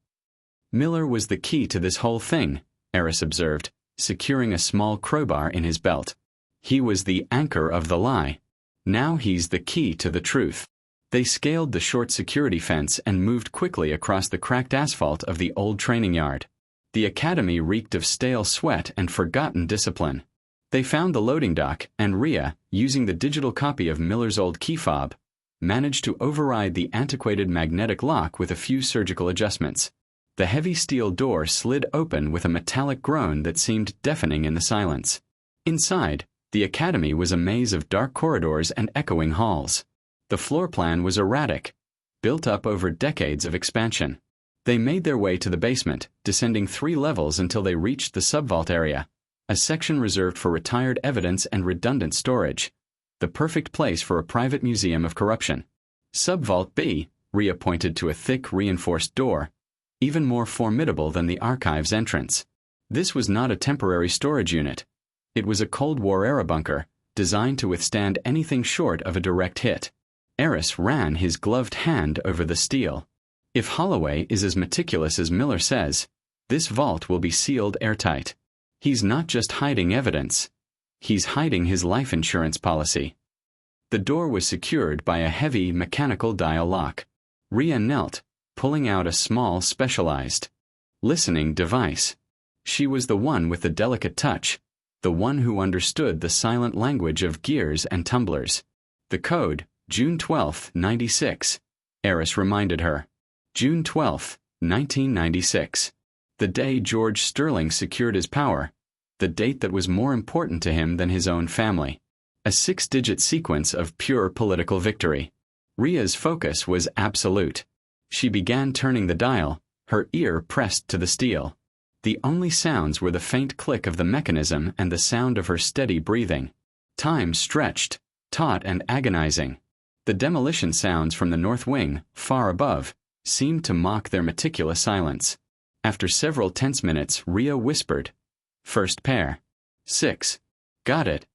Miller was the key to this whole thing, Aris observed, securing a small crowbar in his belt. He was the anchor of the lie. Now he's the key to the truth. They scaled the short security fence and moved quickly across the cracked asphalt of the old training yard. The academy reeked of stale sweat and forgotten discipline. They found the loading dock, and Rhea, using the digital copy of Miller's old key fob, managed to override the antiquated magnetic lock with a few surgical adjustments. The heavy steel door slid open with a metallic groan that seemed deafening in the silence. Inside, the academy was a maze of dark corridors and echoing halls. The floor plan was erratic, built up over decades of expansion. They made their way to the basement, descending 3 levels until they reached the subvault area, a section reserved for retired evidence and redundant storage. The perfect place for a private museum of corruption. Subvault B, Rhea pointed to a thick, reinforced door, even more formidable than the archive's entrance. This was not a temporary storage unit. It was a Cold War-era bunker, designed to withstand anything short of a direct hit. Aris ran his gloved hand over the steel. If Holloway is as meticulous as Miller says, this vault will be sealed airtight. He's not just hiding evidence. He's hiding his life insurance policy. The door was secured by a heavy mechanical dial lock. Rhea knelt, pulling out a small specialized listening device. She was the one with the delicate touch, the one who understood the silent language of gears and tumblers. The code, June 12, 96. Aris reminded her. June 12, 1996. The day George Sterling secured his power, the date that was more important to him than his own family. A 6-digit sequence of pure political victory. Rhea's focus was absolute. She began turning the dial, her ear pressed to the steel. The only sounds were the faint click of the mechanism and the sound of her steady breathing. Time stretched, taut and agonizing. The demolition sounds from the north wing, far above, seemed to mock their meticulous silence. After several tense minutes, Rhea whispered, "First pair. 6. Got it."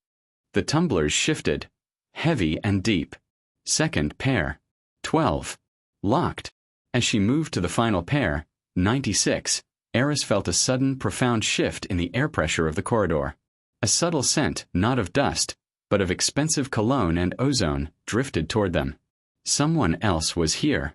The tumblers shifted, heavy and deep. Second pair. 12. Locked. As she moved to the final pair, 96, Aris felt a sudden, profound shift in the air pressure of the corridor. A subtle scent, not of dust, but of expensive cologne and ozone, drifted toward them. Someone else was here.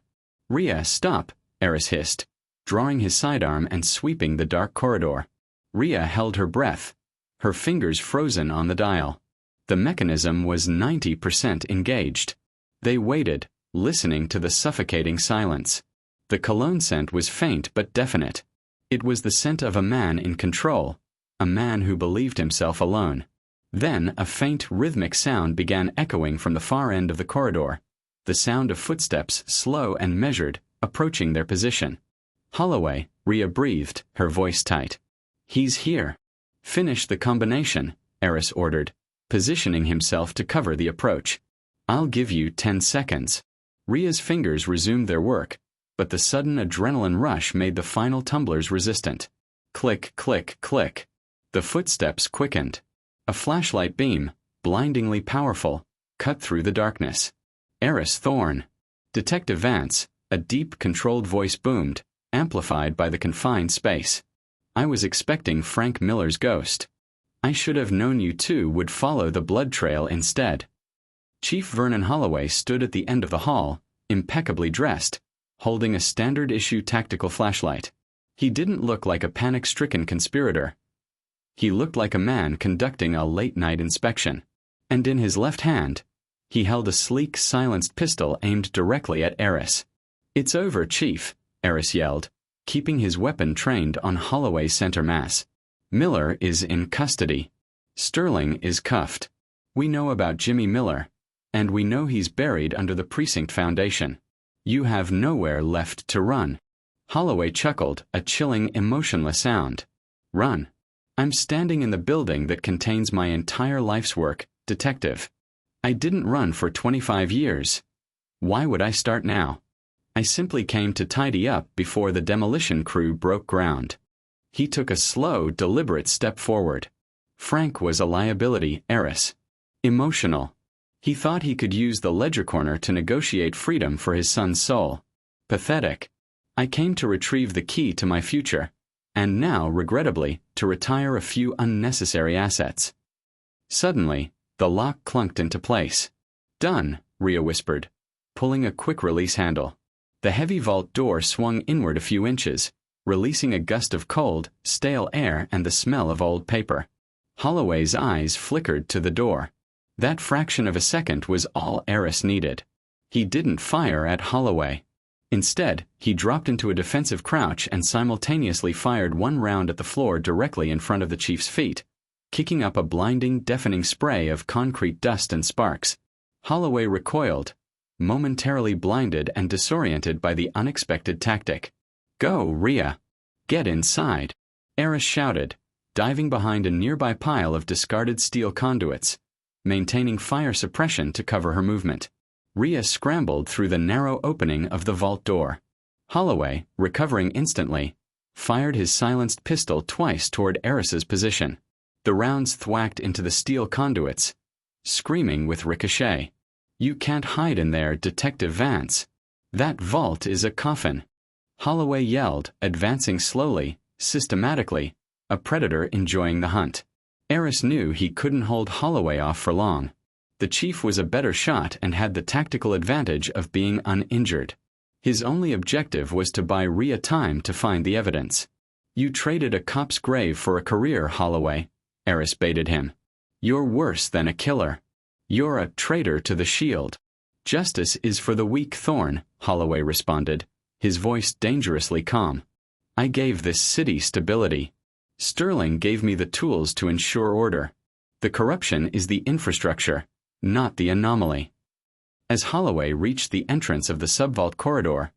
"Rhea, stop," Aris hissed, drawing his sidearm and sweeping the dark corridor. Rhea held her breath, her fingers frozen on the dial. The mechanism was 90% engaged. They waited, listening to the suffocating silence. The cologne scent was faint but definite. It was the scent of a man in control, a man who believed himself alone. Then a faint rhythmic sound began echoing from the far end of the corridor, the sound of footsteps, slow and measured, approaching their position. "Holloway," Rhea breathed, her voice tight. "He's here." "Finish the combination," Aris ordered, positioning himself to cover the approach. "I'll give you 10 seconds. Rhea's fingers resumed their work, but the sudden adrenaline rush made the final tumblers resistant. Click, click, click. The footsteps quickened. A flashlight beam, blindingly powerful, cut through the darkness. Aris Thorne. Detective Vance, a deep, controlled voice boomed, amplified by the confined space. "I was expecting Frank Miller's ghost. I should have known you two would follow the blood trail instead." Chief Vernon Holloway stood at the end of the hall, impeccably dressed, holding a standard-issue tactical flashlight. He didn't look like a panic-stricken conspirator. He looked like a man conducting a late-night inspection. And in his left hand, he held a sleek, silenced pistol aimed directly at Aris. "It's over, Chief," Aris yelled, keeping his weapon trained on Holloway's center mass. "Miller is in custody. Sterling is cuffed. We know about Jimmy Miller, and we know he's buried under the precinct foundation. You have nowhere left to run." Holloway chuckled, a chilling, emotionless sound. "Run. I'm standing in the building that contains my entire life's work, detective. I didn't run for 25 years. Why would I start now? I simply came to tidy up before the demolition crew broke ground." He took a slow, deliberate step forward. Frank was a liability, Aris. Emotional. He thought he could use the ledger corner to negotiate freedom for his son's soul. Pathetic. "I came to retrieve the key to my future, and now, regrettably, to retire a few unnecessary assets." Suddenly, the lock clunked into place. "Done," Rhea whispered, pulling a quick-release handle. The heavy vault door swung inward a few inches, releasing a gust of cold, stale air and the smell of old paper. Holloway's eyes flickered to the door. That fraction of a second was all Aris needed. He didn't fire at Holloway. Instead, he dropped into a defensive crouch and simultaneously fired one round at the floor directly in front of the chief's feet, kicking up a blinding, deafening spray of concrete dust and sparks. Holloway recoiled, momentarily blinded and disoriented by the unexpected tactic. "Go, Rhea. Get inside," Aris shouted, diving behind a nearby pile of discarded steel conduits, maintaining fire suppression to cover her movement. Rhea scrambled through the narrow opening of the vault door. Holloway, recovering instantly, fired his silenced pistol twice toward Aris's position. The rounds thwacked into the steel conduits, screaming with ricochet. "You can't hide in there, Detective Vance. That vault is a coffin," Holloway yelled, advancing slowly, systematically, a predator enjoying the hunt. Aris knew he couldn't hold Holloway off for long. The chief was a better shot and had the tactical advantage of being uninjured. His only objective was to buy Rhea time to find the evidence. "You traded a cop's grave for a career, Holloway," Aris baited him. "You're worse than a killer. You're a traitor to the shield." "Justice is for the weak, Thorne," Holloway responded, his voice dangerously calm. "I gave this city stability. Sterling gave me the tools to ensure order. The corruption is the infrastructure, not the anomaly." As Holloway reached the entrance of the subvault corridor,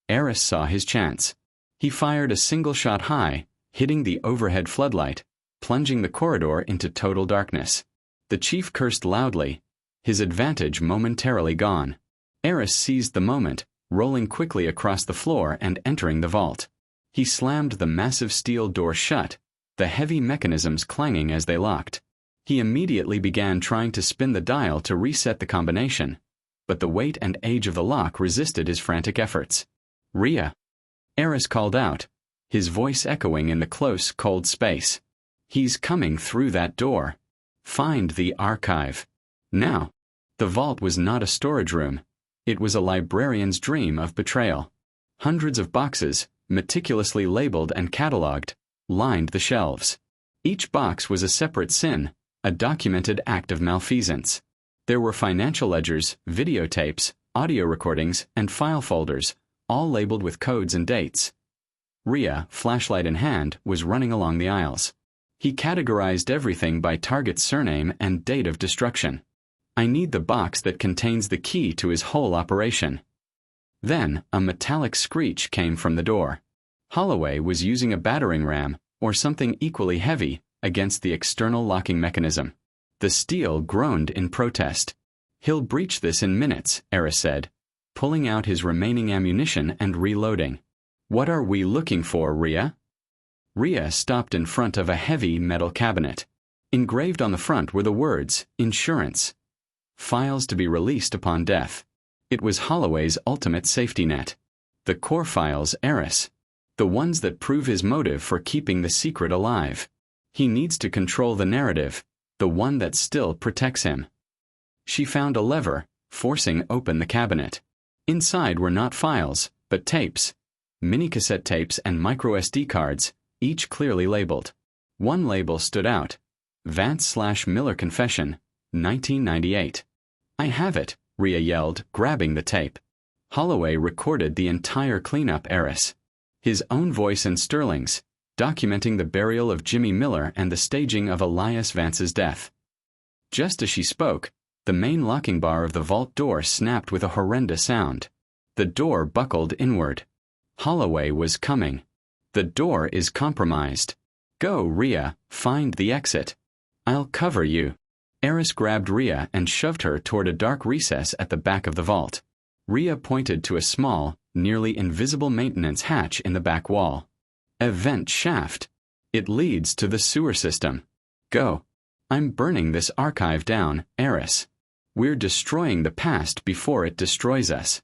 Aris saw his chance. He fired a single shot high, hitting the overhead floodlight, plunging the corridor into total darkness. The chief cursed loudly, his advantage momentarily gone. Aris seized the moment, rolling quickly across the floor and entering the vault. He slammed the massive steel door shut, the heavy mechanisms clanging as they locked. He immediately began trying to spin the dial to reset the combination, but the weight and age of the lock resisted his frantic efforts. "Rhea!" Aris called out, his voice echoing in the close, cold space. "He's coming through that door. Find the archive. Now." The vault was not a storage room. It was a librarian's dream of betrayal. Hundreds of boxes, meticulously labeled and catalogued, lined the shelves. Each box was a separate sin, a documented act of malfeasance. There were financial ledgers, videotapes, audio recordings, and file folders, all labeled with codes and dates. Rhea, flashlight in hand, was running along the aisles. He categorized everything by target's surname and date of destruction. "I need the box that contains the key to his whole operation." Then, a metallic screech came from the door. Holloway was using a battering ram, or something equally heavy, against the external locking mechanism. The steel groaned in protest. "He'll breach this in minutes," Aris said, pulling out his remaining ammunition and reloading. "What are we looking for, Rhea?" Rhea stopped in front of a heavy metal cabinet. Engraved on the front were the words, "Insurance. Files to be released upon death." It was Holloway's ultimate safety net. The core files, Aris. The ones that prove his motive for keeping the secret alive. He needs to control the narrative, the one that still protects him. She found a lever, forcing open the cabinet. Inside were not files, but tapes. Mini-cassette tapes and micro-SD cards, each clearly labeled. One label stood out. Vance/Miller Confession, 1998. "I have it," Rhea yelled, grabbing the tape. Holloway recorded the entire cleanup, Aris. His own voice and Sterling's, documenting the burial of Jimmy Miller and the staging of Elias Vance's death. Just as she spoke, the main locking bar of the vault door snapped with a horrendous sound. The door buckled inward. Holloway was coming. "The door is compromised. Go, Rhea, find the exit. I'll cover you." Aris grabbed Rhea and shoved her toward a dark recess at the back of the vault. Rhea pointed to a small, nearly invisible maintenance hatch in the back wall. "A vent shaft. It leads to the sewer system. Go. I'm burning this archive down, Aris. We're destroying the past before it destroys us."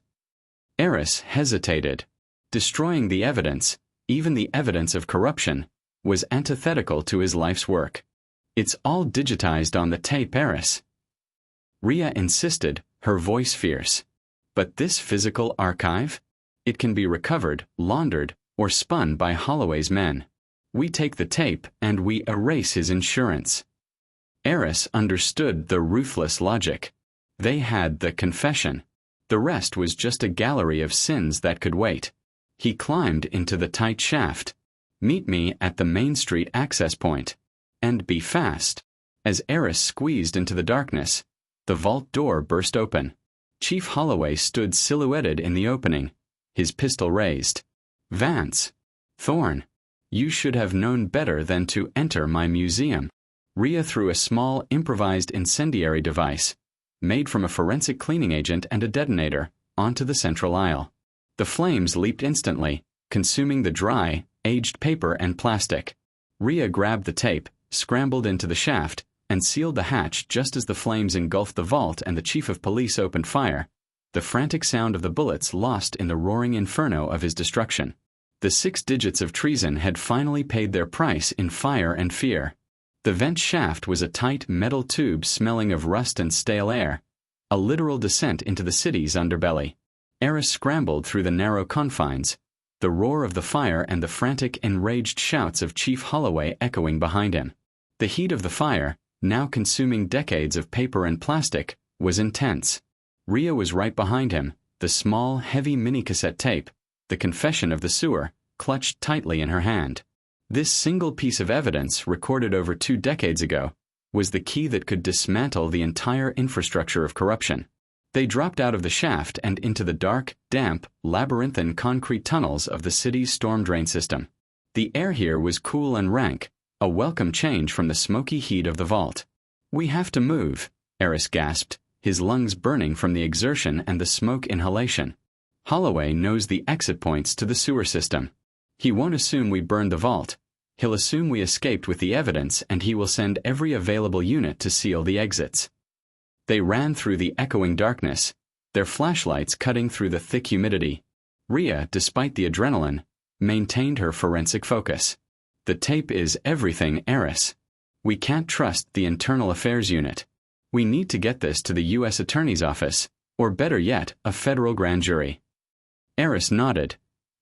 Aris hesitated. Destroying the evidence, even the evidence of corruption, was antithetical to his life's work. "It's all digitized on the tape, Aris." Rhea insisted, her voice fierce. "But this physical archive? It can be recovered, laundered, or spun by Holloway's men. We take the tape and we erase his insurance." Aris understood the ruthless logic. They had the confession. The rest was just a gallery of sins that could wait. He climbed into the tight shaft. "Meet me at the Main Street access point. And be fast." As Aris squeezed into the darkness, the vault door burst open. Chief Holloway stood silhouetted in the opening, his pistol raised. "Vance. Thorne. You should have known better than to enter my museum. Rhea threw a small, improvised incendiary device, made from a forensic cleaning agent and a detonator, onto the central aisle. The flames leaped instantly, consuming the dry, aged paper and plastic. Rhea grabbed the tape, scrambled into the shaft, and sealed the hatch just as the flames engulfed the vault and the chief of police opened fire, the frantic sound of the bullets lost in the roaring inferno of his destruction. The 6 digits of treason had finally paid their price in fire and fear. The vent shaft was a tight metal tube smelling of rust and stale air, a literal descent into the city's underbelly. Aris scrambled through the narrow confines, the roar of the fire and the frantic, enraged shouts of Chief Holloway echoing behind him. The heat of the fire, now consuming decades of paper and plastic, was intense. Rhea was right behind him, the small, heavy mini-cassette tape, the confession of the sewer, clutched tightly in her hand. This single piece of evidence, recorded over 2 decades ago, was the key that could dismantle the entire infrastructure of corruption. They dropped out of the shaft and into the dark, damp, labyrinthine concrete tunnels of the city's storm drain system. The air here was cool and rank, a welcome change from the smoky heat of the vault. "We have to move," Aris gasped, his lungs burning from the exertion and the smoke inhalation. "Holloway knows the exit points to the sewer system. He won't assume we burned the vault. He'll assume we escaped with the evidence, and he will send every available unit to seal the exits." They ran through the echoing darkness, their flashlights cutting through the thick humidity. Rhea, despite the adrenaline, maintained her forensic focus. "The tape is everything, Aris. We can't trust the Internal Affairs Unit. We need to get this to the U.S. Attorney's Office, or better yet, a federal grand jury." Aris nodded,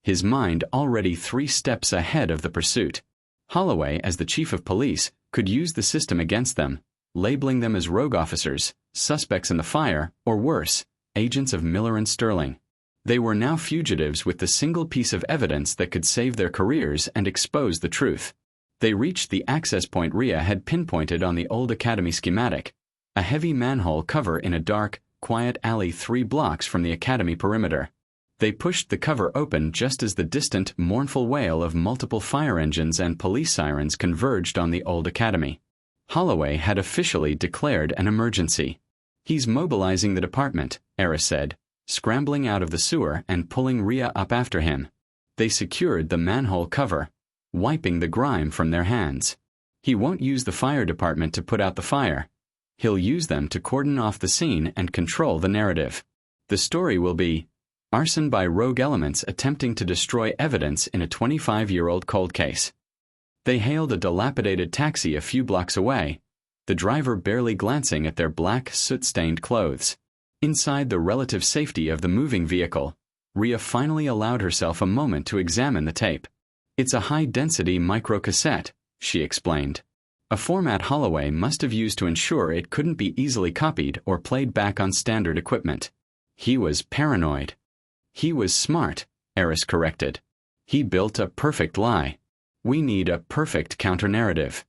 his mind already 3 steps ahead of the pursuit. Holloway, as the chief of police, could use the system against them, labeling them as rogue officers, suspects in the fire, or worse, agents of Miller and Sterling. They were now fugitives with the single piece of evidence that could save their careers and expose the truth. They reached the access point Rhea had pinpointed on the old academy schematic, a heavy manhole cover in a dark, quiet alley 3 blocks from the academy perimeter. They pushed the cover open just as the distant, mournful wail of multiple fire engines and police sirens converged on the old academy. Holloway had officially declared an emergency. "He's mobilizing the department," Aris said, scrambling out of the sewer and pulling Rhea up after him. They secured the manhole cover, wiping the grime from their hands. "He won't use the fire department to put out the fire. He'll use them to cordon off the scene and control the narrative. The story will be arson by rogue elements attempting to destroy evidence in a 25-year-old cold case." They hailed a dilapidated taxi a few blocks away, the driver barely glancing at their black, soot-stained clothes. Inside the relative safety of the moving vehicle, Rhea finally allowed herself a moment to examine the tape. "It's a high-density microcassette," she explained. A format Holloway must have used to ensure it couldn't be easily copied or played back on standard equipment. He was paranoid. "He was smart," Aris corrected. "He built a perfect lie. We need a perfect counter-narrative."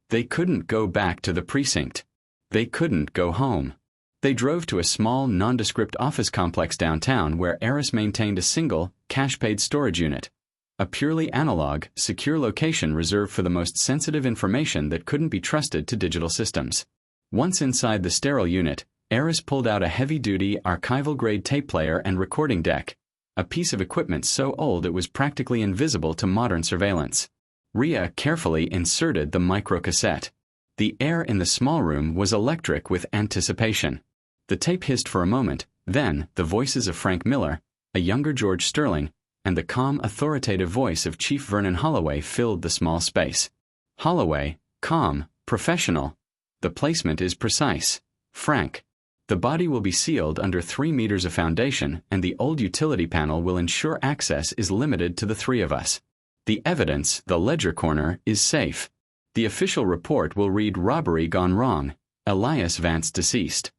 They couldn't go back to the precinct. They couldn't go home. They drove to a small, nondescript office complex downtown where Aris maintained a single, cash-paid storage unit, a purely analog, secure location reserved for the most sensitive information that couldn't be trusted to digital systems. Once inside the sterile unit, Aris pulled out a heavy-duty, archival-grade tape player and recording deck, a piece of equipment so old it was practically invisible to modern surveillance. Rhea carefully inserted the microcassette. The air in the small room was electric with anticipation. The tape hissed for a moment, then the voices of Frank Miller, a younger George Sterling, and the calm, authoritative voice of Chief Vernon Holloway filled the small space. Holloway, calm, professional. The placement is precise. Frank. The body will be sealed under 3 meters of foundation, and the old utility panel will ensure access is limited to the 3 of us. The evidence, the ledger corner, is safe. The official report will read robbery gone wrong, Elias Vance deceased.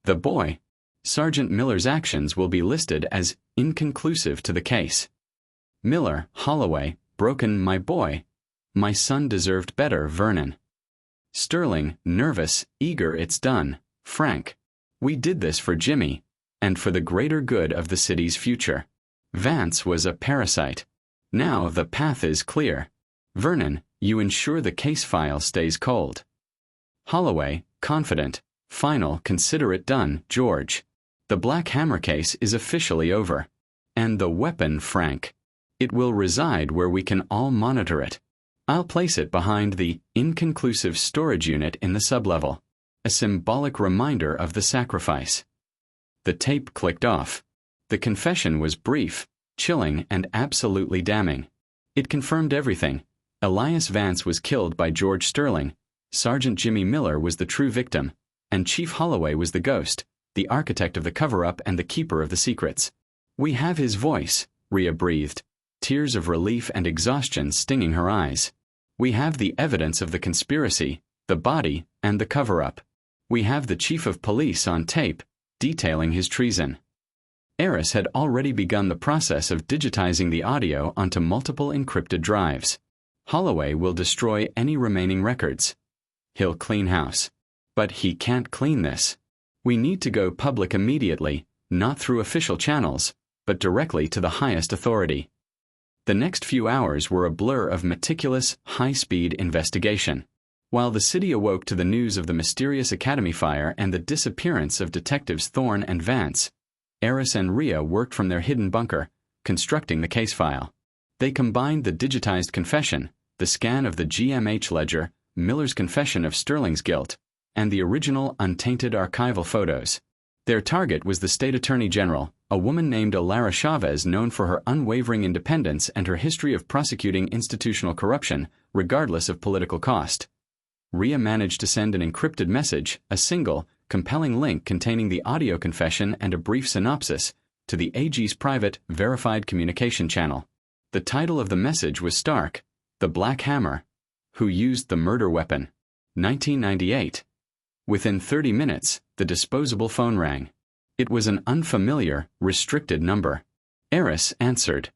The boy, Sergeant Miller's actions will be listed as inconclusive to the case. Miller, Holloway, broken my boy. My son deserved better, Vernon. Sterling, nervous, eager, it's done, Frank. We did this for Jimmy, and for the greater good of the city's future. Vance was a parasite. Now the path is clear. Vernon, you ensure the case file stays cold. Holloway, confident. Final, consider it done, George. The Black Hammer case is officially over. And the weapon, Frank. It will reside where we can all monitor it. I'll place it behind the inconclusive storage unit in the sublevel, a symbolic reminder of the sacrifice. The tape clicked off. The confession was brief, chilling, and absolutely damning. It confirmed everything. Elias Vance was killed by George Sterling, Sergeant Jimmy Miller was the true victim, and Chief Holloway was the ghost, the architect of the cover-up and the keeper of the secrets. We have his voice, Rhea breathed, tears of relief and exhaustion stinging her eyes. We have the evidence of the conspiracy, the body, and the cover-up. We have the chief of police on tape, detailing his treason. Aris had already begun the process of digitizing the audio onto multiple encrypted drives. Holloway will destroy any remaining records. He'll clean house. But he can't clean this. We need to go public immediately, not through official channels, but directly to the highest authority. The next few hours were a blur of meticulous, high-speed investigation. While the city awoke to the news of the mysterious academy fire and the disappearance of detectives Thorne and Vance, Aris and Rhea worked from their hidden bunker, constructing the case file. They combined the digitized confession, the scan of the GMH ledger, Miller's confession of Sterling's guilt, and the original untainted archival photos. Their target was the state attorney general, a woman named Elias Vance, known for her unwavering independence and her history of prosecuting institutional corruption, regardless of political cost. Rhea managed to send an encrypted message, a single, compelling link containing the audio confession and a brief synopsis, to the AG's private, verified communication channel. The title of the message was stark: The Black Hammer. Who used the murder weapon? 1998. Within 30 minutes, the disposable phone rang. It was an unfamiliar, restricted number. Aris answered.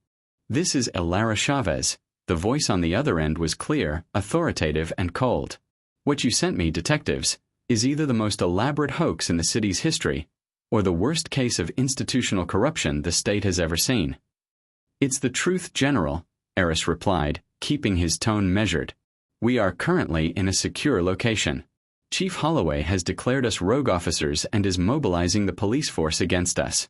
This is Elias Vance. The voice on the other end was clear, authoritative, and cold. What you sent me, detectives, is either the most elaborate hoax in the city's history, or the worst case of institutional corruption the state has ever seen. It's the truth, General, Aris replied, keeping his tone measured. We are currently in a secure location. Chief Holloway has declared us rogue officers and is mobilizing the police force against us.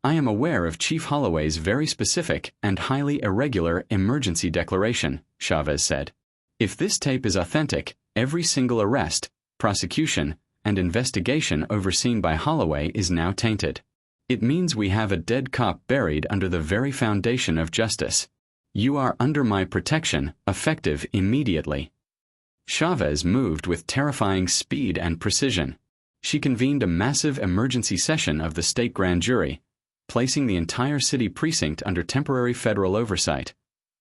I am aware of Chief Holloway's very specific and highly irregular emergency declaration, Chavez said. If this tape is authentic, every single arrest, prosecution, and investigation overseen by Holloway is now tainted. It means we have a dead cop buried under the very foundation of justice. You are under my protection, effective immediately. Chavez moved with terrifying speed and precision. She convened a massive emergency session of the state grand jury, placing the entire city precinct under temporary federal oversight,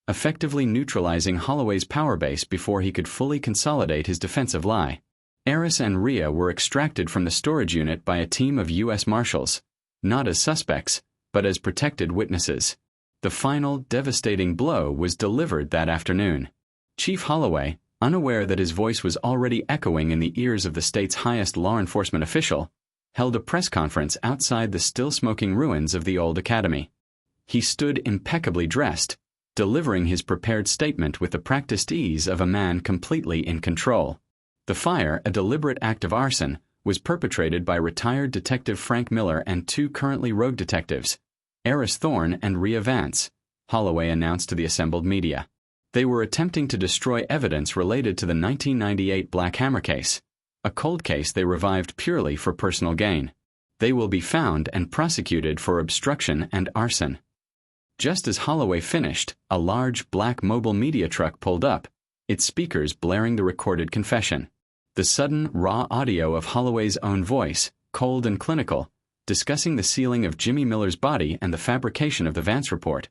effectively neutralizing Holloway's power base before he could fully consolidate his defensive lie. Aris and Rhea were extracted from the storage unit by a team of U.S. Marshals, not as suspects, but as protected witnesses. The final, devastating blow was delivered that afternoon. Chief Holloway, unaware that his voice was already echoing in the ears of the state's highest law enforcement official, held a press conference outside the still-smoking ruins of the old academy. He stood impeccably dressed, delivering his prepared statement with the practiced ease of a man completely in control. The fire, a deliberate act of arson, was perpetrated by retired Detective Frank Miller and two currently rogue detectives, Aris Thorne and Rhea Vance, Holloway announced to the assembled media. They were attempting to destroy evidence related to the 1998 Black Hammer case, a cold case they revived purely for personal gain. They will be found and prosecuted for obstruction and arson. Just as Holloway finished, a large black mobile media truck pulled up, its speakers blaring the recorded confession. The sudden, raw audio of Holloway's own voice, cold and clinical, discussing the sealing of Jimmy Miller's body and the fabrication of the Vance report,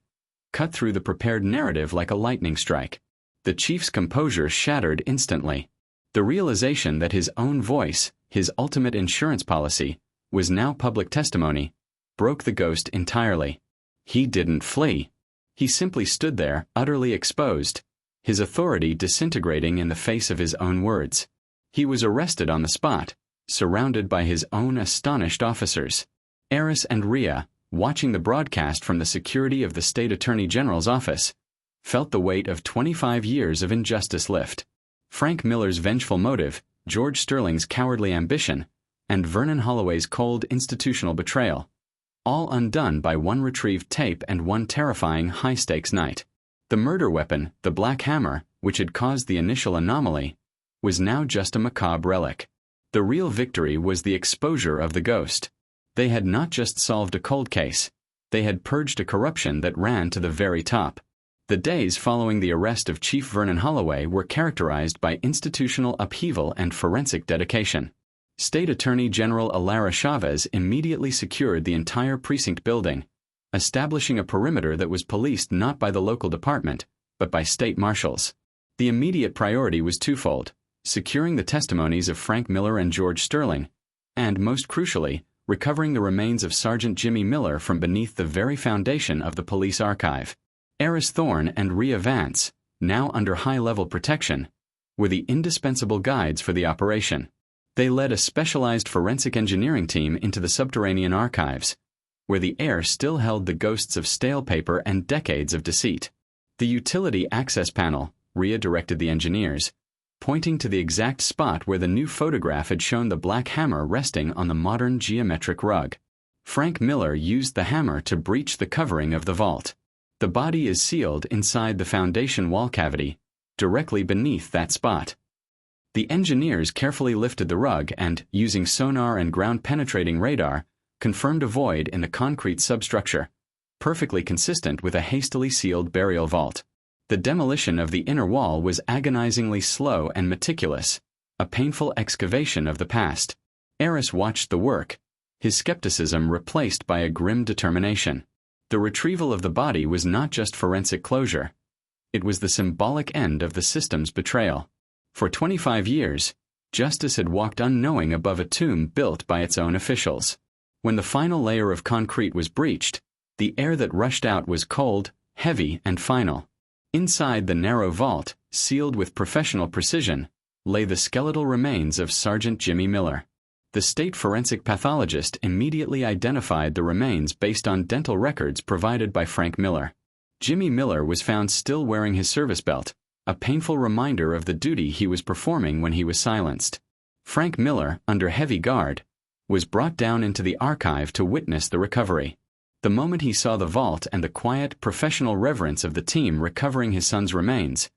cut through the prepared narrative like a lightning strike. The chief's composure shattered instantly. The realization that his own voice, his ultimate insurance policy, was now public testimony, broke the ghost entirely. He didn't flee. He simply stood there, utterly exposed, his authority disintegrating in the face of his own words. He was arrested on the spot, surrounded by his own astonished officers. Aris and Rhea, watching the broadcast from the security of the state attorney general's office, felt the weight of 25 years of injustice lift. Frank Miller's vengeful motive, George Sterling's cowardly ambition, and Vernon Holloway's cold institutional betrayal, all undone by one retrieved tape and one terrifying high-stakes night. The murder weapon, the Black Hammer, which had caused the initial anomaly, was now just a macabre relic. The real victory was the exposure of the ghost. They had not just solved a cold case, they had purged a corruption that ran to the very top. The days following the arrest of Chief Vernon Holloway were characterized by institutional upheaval and forensic dedication. State Attorney General Alara Chavez immediately secured the entire precinct building, establishing a perimeter that was policed not by the local department, but by state marshals. The immediate priority was twofold: securing the testimonies of Frank Miller and George Sterling, and, most crucially, recovering the remains of Sergeant Jimmy Miller from beneath the very foundation of the police archive. Aris Thorne and Rhea Vance, now under high-level protection, were the indispensable guides for the operation. They led a specialized forensic engineering team into the subterranean archives, where the air still held the ghosts of stale paper and decades of deceit. The utility access panel, Rhea directed the engineers, pointing to the exact spot where the new photograph had shown the Black Hammer resting on the modern geometric rug. Frank Miller used the hammer to breach the covering of the vault. The body is sealed inside the foundation wall cavity, directly beneath that spot. The engineers carefully lifted the rug and, using sonar and ground-penetrating radar, confirmed a void in the concrete substructure, perfectly consistent with a hastily sealed burial vault. The demolition of the inner wall was agonizingly slow and meticulous, a painful excavation of the past. Aris watched the work, his skepticism replaced by a grim determination. The retrieval of the body was not just forensic closure. It was the symbolic end of the system's betrayal. For 25 years, justice had walked unknowing above a tomb built by its own officials. When the final layer of concrete was breached, the air that rushed out was cold, heavy, and final. Inside the narrow vault, sealed with professional precision, lay the skeletal remains of Sergeant Jimmy Miller. The state forensic pathologist immediately identified the remains based on dental records provided by Frank Miller. Jimmy Miller was found still wearing his service belt, a painful reminder of the duty he was performing when he was silenced. Frank Miller, under heavy guard, was brought down into the archive to witness the recovery. The moment he saw the vault and the quiet, professional reverence of the team recovering his son's remains,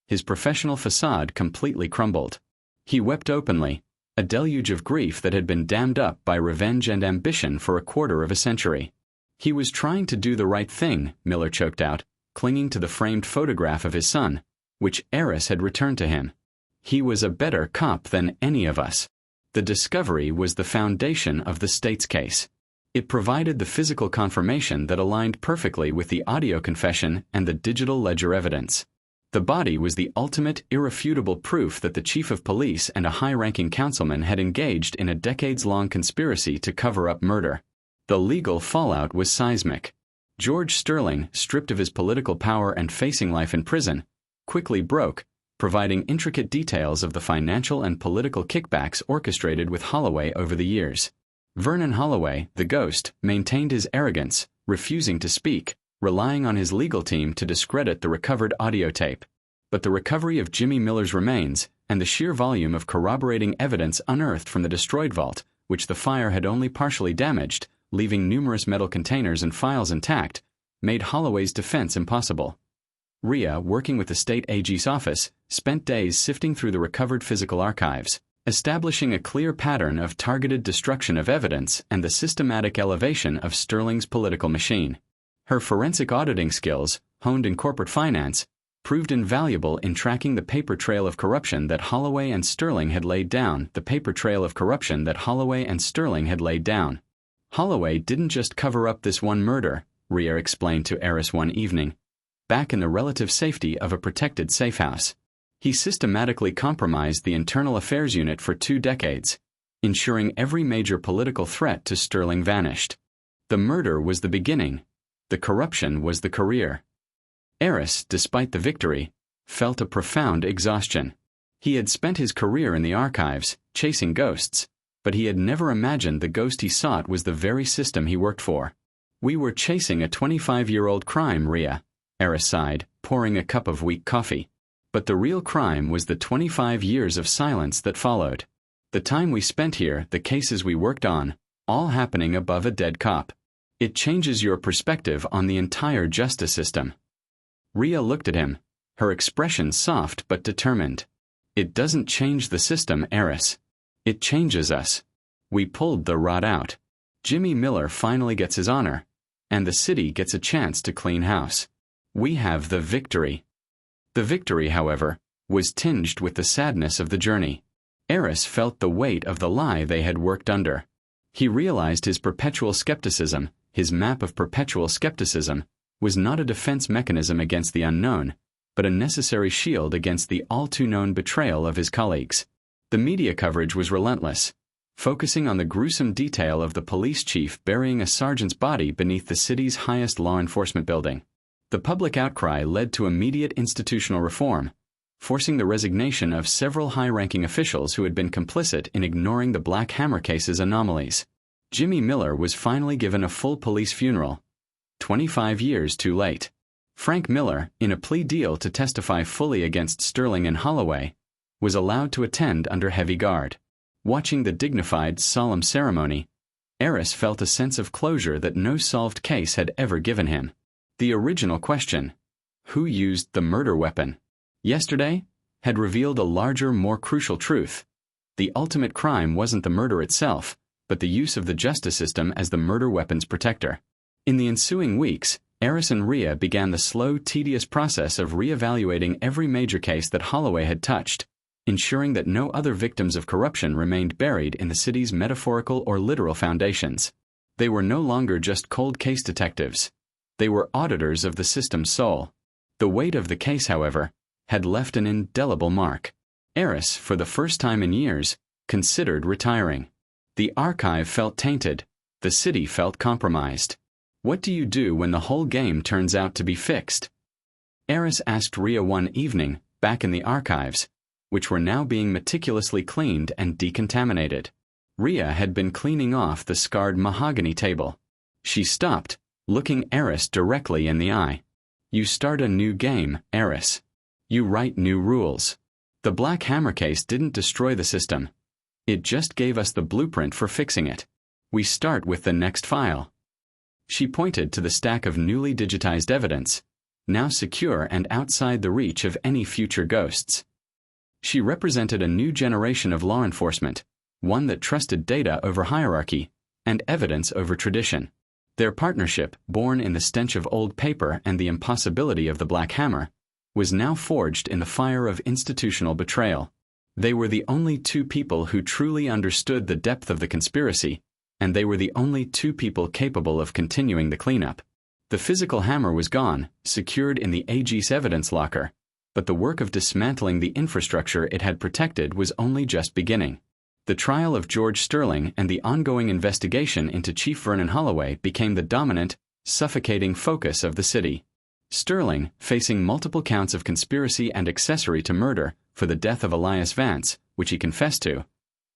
his professional facade completely crumbled. He wept openly, a deluge of grief that had been dammed up by revenge and ambition for a quarter of a century. He was trying to do the right thing, Miller choked out, clinging to the framed photograph of his son, which Aris had returned to him. He was a better cop than any of us. The discovery was the foundation of the state's case. It provided the physical confirmation that aligned perfectly with the audio confession and the digital ledger evidence. The body was the ultimate, irrefutable proof that the chief of police and a high-ranking councilman had engaged in a decades-long conspiracy to cover up murder. The legal fallout was seismic. George Sterling, stripped of his political power and facing life in prison, quickly broke, providing intricate details of the financial and political kickbacks orchestrated with Holloway over the years. Vernon Holloway, the ghost, maintained his arrogance, refusing to speak, relying on his legal team to discredit the recovered audio tape. But the recovery of Jimmy Miller's remains, and the sheer volume of corroborating evidence unearthed from the destroyed vault, which the fire had only partially damaged, leaving numerous metal containers and files intact, made Holloway's defense impossible. Rhea, working with the state AG's office, spent days sifting through the recovered physical archives, establishing a clear pattern of targeted destruction of evidence and the systematic elevation of Sterling's political machine. Her forensic auditing skills, honed in corporate finance, proved invaluable in tracking the paper trail of corruption that Holloway and Sterling had laid down. Holloway didn't just cover up this one murder, Rhea explained to Aris one evening, back in the relative safety of a protected safehouse. He systematically compromised the Internal Affairs Unit for 2 decades, ensuring every major political threat to Sterling vanished. The murder was the beginning. The corruption was the career. Aris, despite the victory, felt a profound exhaustion. He had spent his career in the archives, chasing ghosts, but he had never imagined the ghost he sought was the very system he worked for. "We were chasing a 25-year-old crime, Rhea," Aris sighed, pouring a cup of weak coffee. But the real crime was the 25 years of silence that followed. The time we spent here, the cases we worked on, all happening above a dead cop. It changes your perspective on the entire justice system. Rhea looked at him, her expression soft but determined. It doesn't change the system, Aris. It changes us. We pulled the rot out. Jimmy Miller finally gets his honor, and the city gets a chance to clean house. We have the victory. The victory, however, was tinged with the sadness of the journey. Aris felt the weight of the lie they had worked under. He realized his perpetual skepticism, his map of perpetual skepticism, was not a defense mechanism against the unknown, but a necessary shield against the all-too-known betrayal of his colleagues. The media coverage was relentless, focusing on the gruesome detail of the police chief burying a sergeant's body beneath the city's highest law enforcement building. The public outcry led to immediate institutional reform, forcing the resignation of several high-ranking officials who had been complicit in ignoring the Black Hammer case's anomalies. Jimmy Miller was finally given a full police funeral, 25 years too late. Frank Miller, in a plea deal to testify fully against Sterling and Holloway, was allowed to attend under heavy guard. Watching the dignified, solemn ceremony, Aris felt a sense of closure that no solved case had ever given him. The original question, who used the murder weapon, yesterday, had revealed a larger, more crucial truth. The ultimate crime wasn't the murder itself, but the use of the justice system as the murder weapon's protector. In the ensuing weeks, Aris and Rhea began the slow, tedious process of re-evaluating every major case that Holloway had touched, ensuring that no other victims of corruption remained buried in the city's metaphorical or literal foundations. They were no longer just cold case detectives. They were auditors of the system's soul. The weight of the case, however, had left an indelible mark. Aris, for the first time in years, considered retiring. The archive felt tainted. The city felt compromised. What do you do when the whole game turns out to be fixed? Aris asked Rhea one evening, back in the archives, which were now being meticulously cleaned and decontaminated. Rhea had been cleaning off the scarred mahogany table. She stopped, looking Aris directly in the eye. You start a new game, Aris. You write new rules. The Black Hammer case didn't destroy the system. It just gave us the blueprint for fixing it. We start with the next file. She pointed to the stack of newly digitized evidence, now secure and outside the reach of any future ghosts. She represented a new generation of law enforcement, one that trusted data over hierarchy and evidence over tradition. Their partnership, born in the stench of old paper and the impossibility of the Black Hammer, was now forged in the fire of institutional betrayal. They were the only two people who truly understood the depth of the conspiracy, and they were the only two people capable of continuing the cleanup. The physical hammer was gone, secured in the AG's evidence locker, but the work of dismantling the infrastructure it had protected was only just beginning. The trial of George Sterling and the ongoing investigation into Chief Vernon Holloway became the dominant, suffocating focus of the city. Sterling, facing multiple counts of conspiracy and accessory to murder for the death of Elias Vance, which he confessed to,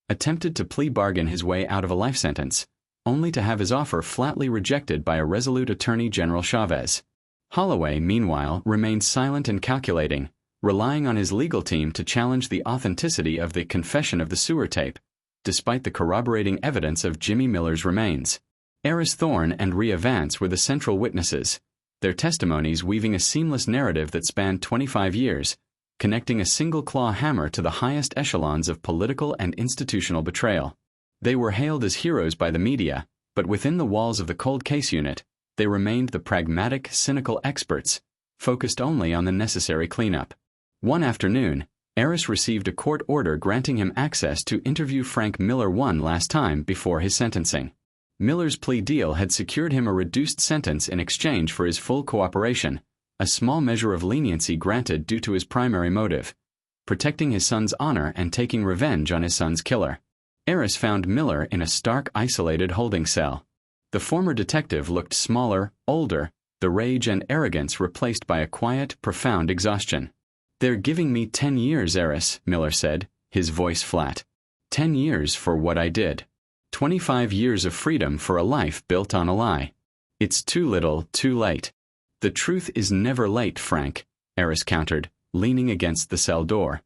attempted to plea bargain his way out of a life sentence, only to have his offer flatly rejected by a resolute Attorney General Chavez. Holloway, meanwhile, remained silent and calculating, relying on his legal team to challenge the authenticity of the confession of the sewer tape, despite the corroborating evidence of Jimmy Miller's remains. Aris Thorne and Rhea Vance were the central witnesses, their testimonies weaving a seamless narrative that spanned 25 years, connecting a single claw hammer to the highest echelons of political and institutional betrayal. They were hailed as heroes by the media, but within the walls of the cold case unit, they remained the pragmatic, cynical experts, focused only on the necessary cleanup. One afternoon, Aris received a court order granting him access to interview Frank Miller one last time before his sentencing. Miller's plea deal had secured him a reduced sentence in exchange for his full cooperation, a small measure of leniency granted due to his primary motive, protecting his son's honor and taking revenge on his son's killer. Aris found Miller in a stark, isolated holding cell. The former detective looked smaller, older, the rage and arrogance replaced by a quiet, profound exhaustion. "They're giving me 10 years, Aris," Miller said, his voice flat. 10 years for what I did. 25 years of freedom for a life built on a lie. It's too little, too late. The truth is never late, Frank. Aris countered, leaning against the cell door.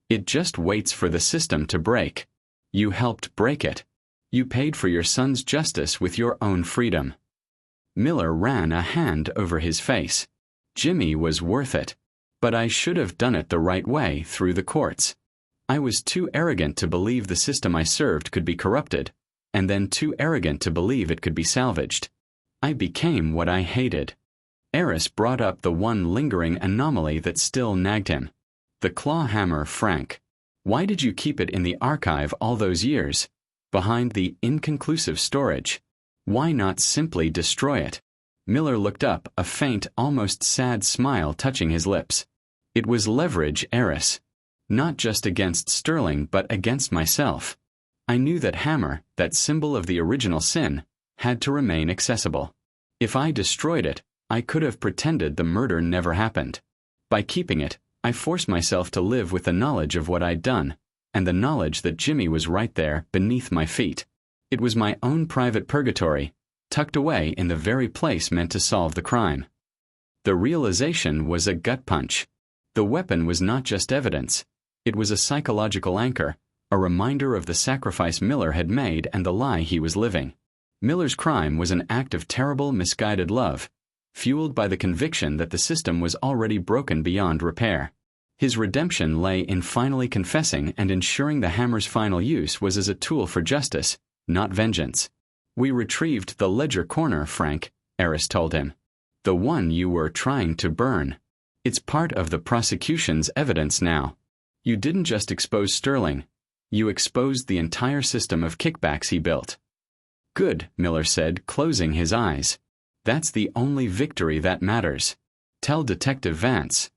"It just waits for the system to break. You helped break it. You paid for your son's justice with your own freedom." Miller ran a hand over his face. "Jimmy was worth it. But I should have done it the right way, through the courts. I was too arrogant to believe the system I served could be corrupted, and then too arrogant to believe it could be salvaged. I became what I hated." Aris brought up the one lingering anomaly that still nagged him. The claw hammer, Frank. Why did you keep it in the archive all those years, behind the inconclusive storage? Why not simply destroy it? Miller looked up, a faint, almost sad smile touching his lips. "It was leverage, Aris. Not just against Sterling, but against myself. I knew that hammer, that symbol of the original sin, had to remain accessible. If I destroyed it, I could have pretended the murder never happened. By keeping it, I forced myself to live with the knowledge of what I'd done, and the knowledge that Jimmy was right there, beneath my feet. It was my own private purgatory, tucked away in the very place meant to solve the crime." The realization was a gut punch. The weapon was not just evidence. It was a psychological anchor, a reminder of the sacrifice Miller had made and the lie he was living. Miller's crime was an act of terrible, misguided love, fueled by the conviction that the system was already broken beyond repair. His redemption lay in finally confessing and ensuring the hammer's final use was as a tool for justice, not vengeance. "We retrieved the ledger corner, Frank," Aris told him. "The one you were trying to burn. It's part of the prosecution's evidence now. You didn't just expose Sterling. You exposed the entire system of kickbacks he built." "Good," Miller said, closing his eyes. "That's the only victory that matters. Tell Detective Vance.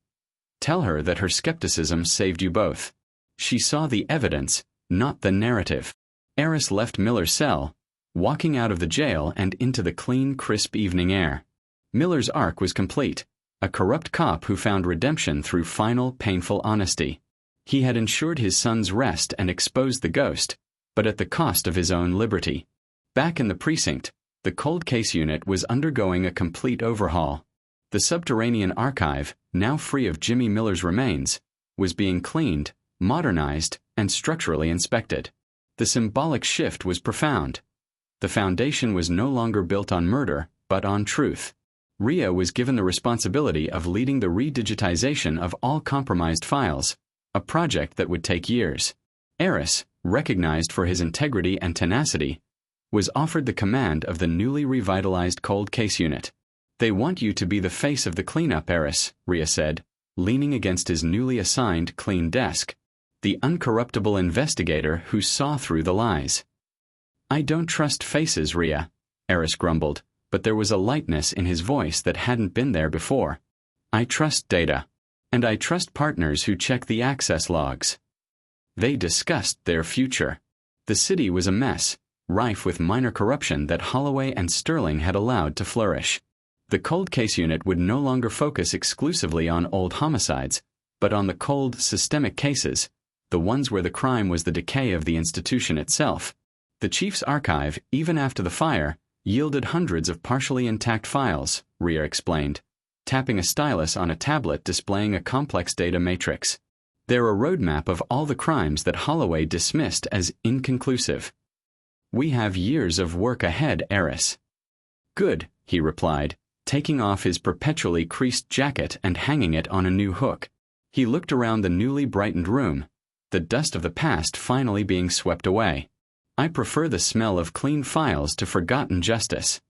Tell her that her skepticism saved you both. She saw the evidence, not the narrative." Aris left Miller's cell, walking out of the jail and into the clean, crisp evening air. Miller's arc was complete, a corrupt cop who found redemption through final, painful honesty. He had ensured his son's rest and exposed the ghost, but at the cost of his own liberty. Back in the precinct, the cold case unit was undergoing a complete overhaul. The subterranean archive, now free of Jimmy Miller's remains, was being cleaned, modernized, and structurally inspected. The symbolic shift was profound. The foundation was no longer built on murder, but on truth. Rhea was given the responsibility of leading the redigitization of all compromised files, a project that would take years. Aris, recognized for his integrity and tenacity, was offered the command of the newly revitalized cold case unit. "They want you to be the face of the cleanup, Aris," Rhea said, leaning against his newly assigned clean desk. "The uncorruptible investigator who saw through the lies." "I don't trust faces, Rhea," Aris grumbled, but there was a lightness in his voice that hadn't been there before. "I trust data. And I trust partners who check the access logs." They discussed their future. The city was a mess, rife with minor corruption that Holloway and Sterling had allowed to flourish. The cold case unit would no longer focus exclusively on old homicides, but on the cold, systemic cases, the ones where the crime was the decay of the institution itself. The chief's archive, even after the fire, yielded hundreds of partially intact files, Rhea explained, tapping a stylus on a tablet displaying a complex data matrix. "They're a roadmap of all the crimes that Holloway dismissed as inconclusive. We have years of work ahead, Aris." "Good," he replied, taking off his perpetually creased jacket and hanging it on a new hook. He looked around the newly brightened room, the dust of the past finally being swept away. "I prefer the smell of clean files to forgotten justice."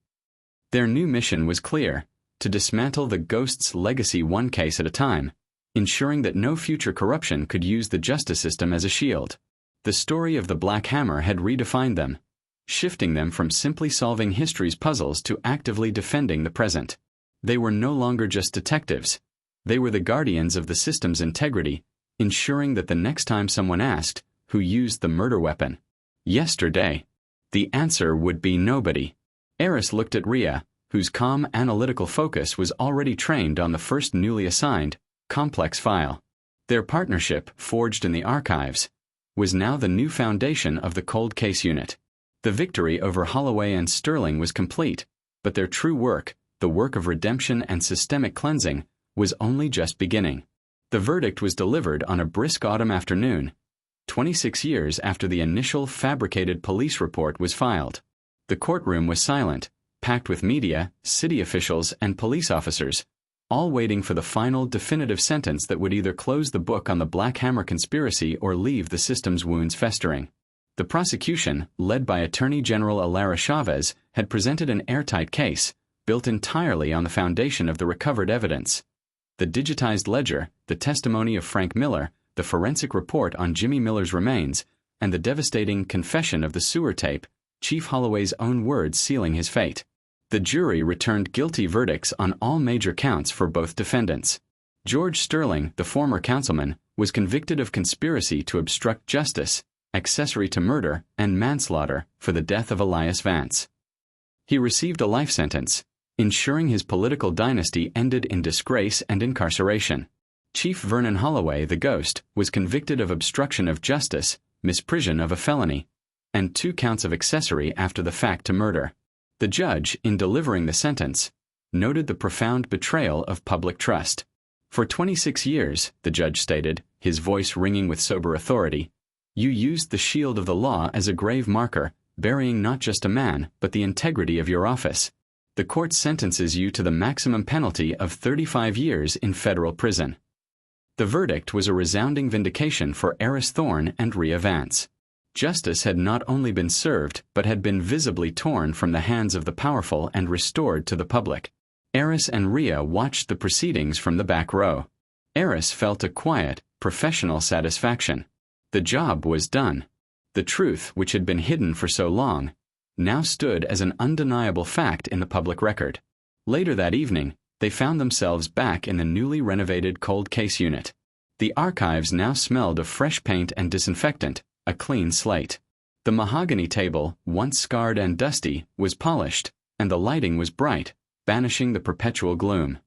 Their new mission was clear: to dismantle the ghost's legacy one case at a time, ensuring that no future corruption could use the justice system as a shield. The story of the Black Hammer had redefined them, shifting them from simply solving history's puzzles to actively defending the present. They were no longer just detectives. They were the guardians of the system's integrity, ensuring that the next time someone asked, who used the murder weapon yesterday, the answer would be nobody. Aris looked at Rhea, whose calm, analytical focus was already trained on the first newly assigned, complex file. Their partnership, forged in the archives, was now the new foundation of the cold case unit. The victory over Holloway and Sterling was complete, but their true work, the work of redemption and systemic cleansing, was only just beginning. The verdict was delivered on a brisk autumn afternoon, 26 years after the initial fabricated police report was filed. The courtroom was silent, packed with media, city officials, and police officers, all waiting for the final definitive sentence that would either close the book on the Black Hammer conspiracy or leave the system's wounds festering. The prosecution, led by Attorney General Elias Vance, had presented an airtight case, built entirely on the foundation of the recovered evidence. The digitized ledger, the testimony of Frank Miller, the forensic report on Jimmy Miller's remains, and the devastating confession of the sewer tape, Chief Holloway's own words sealing his fate. The jury returned guilty verdicts on all major counts for both defendants. George Sterling, the former councilman, was convicted of conspiracy to obstruct justice, accessory to murder, and manslaughter for the death of Elias Vance. He received a life sentence, ensuring his political dynasty ended in disgrace and incarceration. Chief Vernon Holloway, the Ghost, was convicted of obstruction of justice, misprision of a felony, and 2 counts of accessory after the fact to murder. The judge, in delivering the sentence, noted the profound betrayal of public trust. For 26 years, the judge stated, his voice ringing with sober authority, you used the shield of the law as a grave marker, burying not just a man, but the integrity of your office. The court sentences you to the maximum penalty of 35 years in federal prison. The verdict was a resounding vindication for Aris, Thorne and Rhea Vance. Justice had not only been served, but had been visibly torn from the hands of the powerful and restored to the public. Aris and Rhea watched the proceedings from the back row. Aris felt a quiet, professional satisfaction. The job was done. The truth, which had been hidden for so long, now stood as an undeniable fact in the public record. Later that evening, they found themselves back in the newly renovated cold case unit. The archives now smelled of fresh paint and disinfectant, a clean slate. The mahogany table, once scarred and dusty, was polished, and the lighting was bright, banishing the perpetual gloom.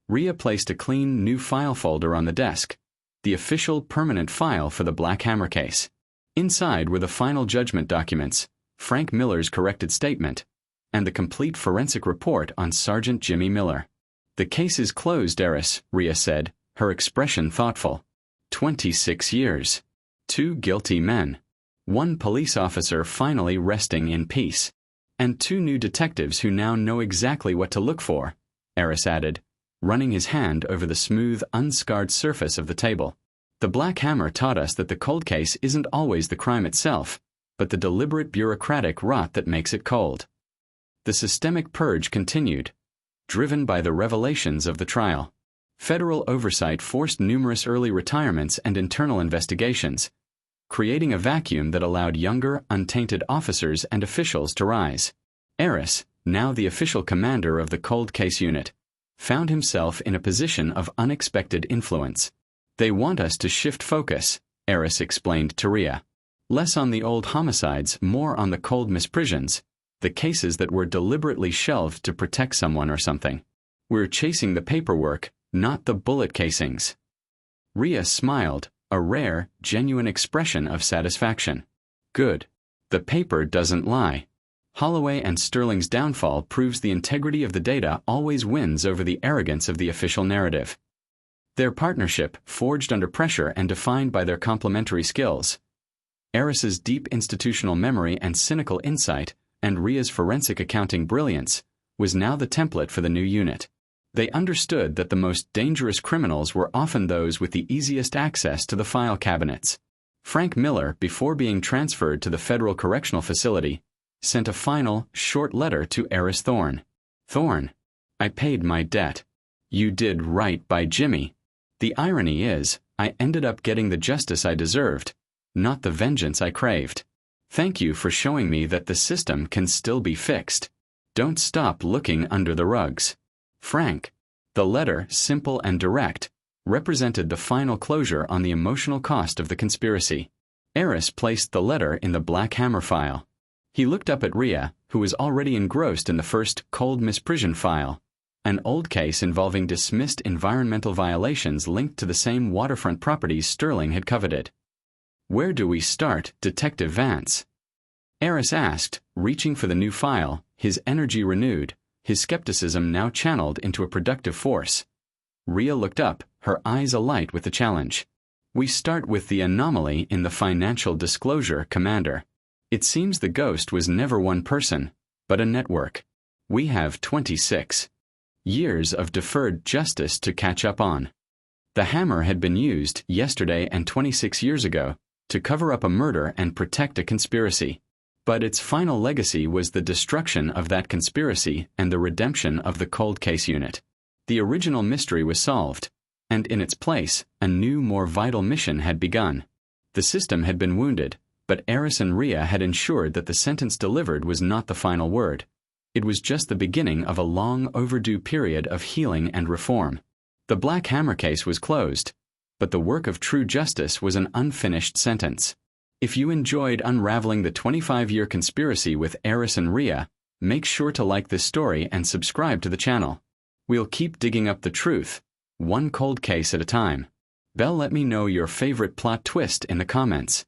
Rhea placed a clean new file folder on the desk, the official permanent file for the Black Hammer case. Inside were the final judgment documents, Frank Miller's corrected statement, and the complete forensic report on Sergeant Jimmy Miller. The case is closed, Aris, Rhea said, her expression thoughtful. 26 years. 2 guilty men. 1 police officer finally resting in peace. And 2 new detectives who now know exactly what to look for, Aris added, running his hand over the smooth, unscarred surface of the table. The Black Hammer taught us that the cold case isn't always the crime itself, but the deliberate bureaucratic rot that makes it cold. The systemic purge continued, driven by the revelations of the trial. Federal oversight forced numerous early retirements and internal investigations, creating a vacuum that allowed younger, untainted officers and officials to rise. Aris, now the official commander of the cold case unit, found himself in a position of unexpected influence. They want us to shift focus, Aris explained to Rhea. Less on the old homicides, more on the cold misprisions, the cases that were deliberately shelved to protect someone or something. We're chasing the paperwork, not the bullet casings. Rhea smiled, a rare, genuine expression of satisfaction. Good. The paper doesn't lie. Holloway and Sterling's downfall proves the integrity of the data always wins over the arrogance of the official narrative. Their partnership, forged under pressure and defined by their complementary skills, Aris's deep institutional memory and cynical insight, and Rhea's forensic accounting brilliance, was now the template for the new unit. They understood that the most dangerous criminals were often those with the easiest access to the file cabinets. Frank Miller, before being transferred to the Federal Correctional Facility, sent a final, short letter to Aris Thorne. Thorne, I paid my debt. You did right by Jimmy. The irony is, I ended up getting the justice I deserved, not the vengeance I craved. Thank you for showing me that the system can still be fixed. Don't stop looking under the rugs. Frank. The letter, simple and direct, represented the final closure on the emotional cost of the conspiracy. Aris placed the letter in the Black Hammer file. He looked up at Rhea, who was already engrossed in the first cold misprision file, an old case involving dismissed environmental violations linked to the same waterfront properties Sterling had coveted. Where do we start, Detective Vance? Aris asked, reaching for the new file, his energy renewed, his skepticism now channeled into a productive force. Rhea looked up, her eyes alight with the challenge. We start with the anomaly in the financial disclosure, Commander. It seems the ghost was never one person, but a network. We have 26 years of deferred justice to catch up on. The hammer had been used yesterday and 26 years ago to cover up a murder and protect a conspiracy. But its final legacy was the destruction of that conspiracy and the redemption of the cold case unit. The original mystery was solved, and in its place, a new, more vital mission had begun. The system had been wounded, but Aris and Rhea had ensured that the sentence delivered was not the final word. It was just the beginning of a long overdue period of healing and reform. The Black Hammer case was closed, but the work of true justice was an unfinished sentence. If you enjoyed unraveling the 25-year conspiracy with Aris and Rhea, make sure to like this story and subscribe to the channel. We'll keep digging up the truth, one cold case at a time. Let me know your favorite plot twist in the comments.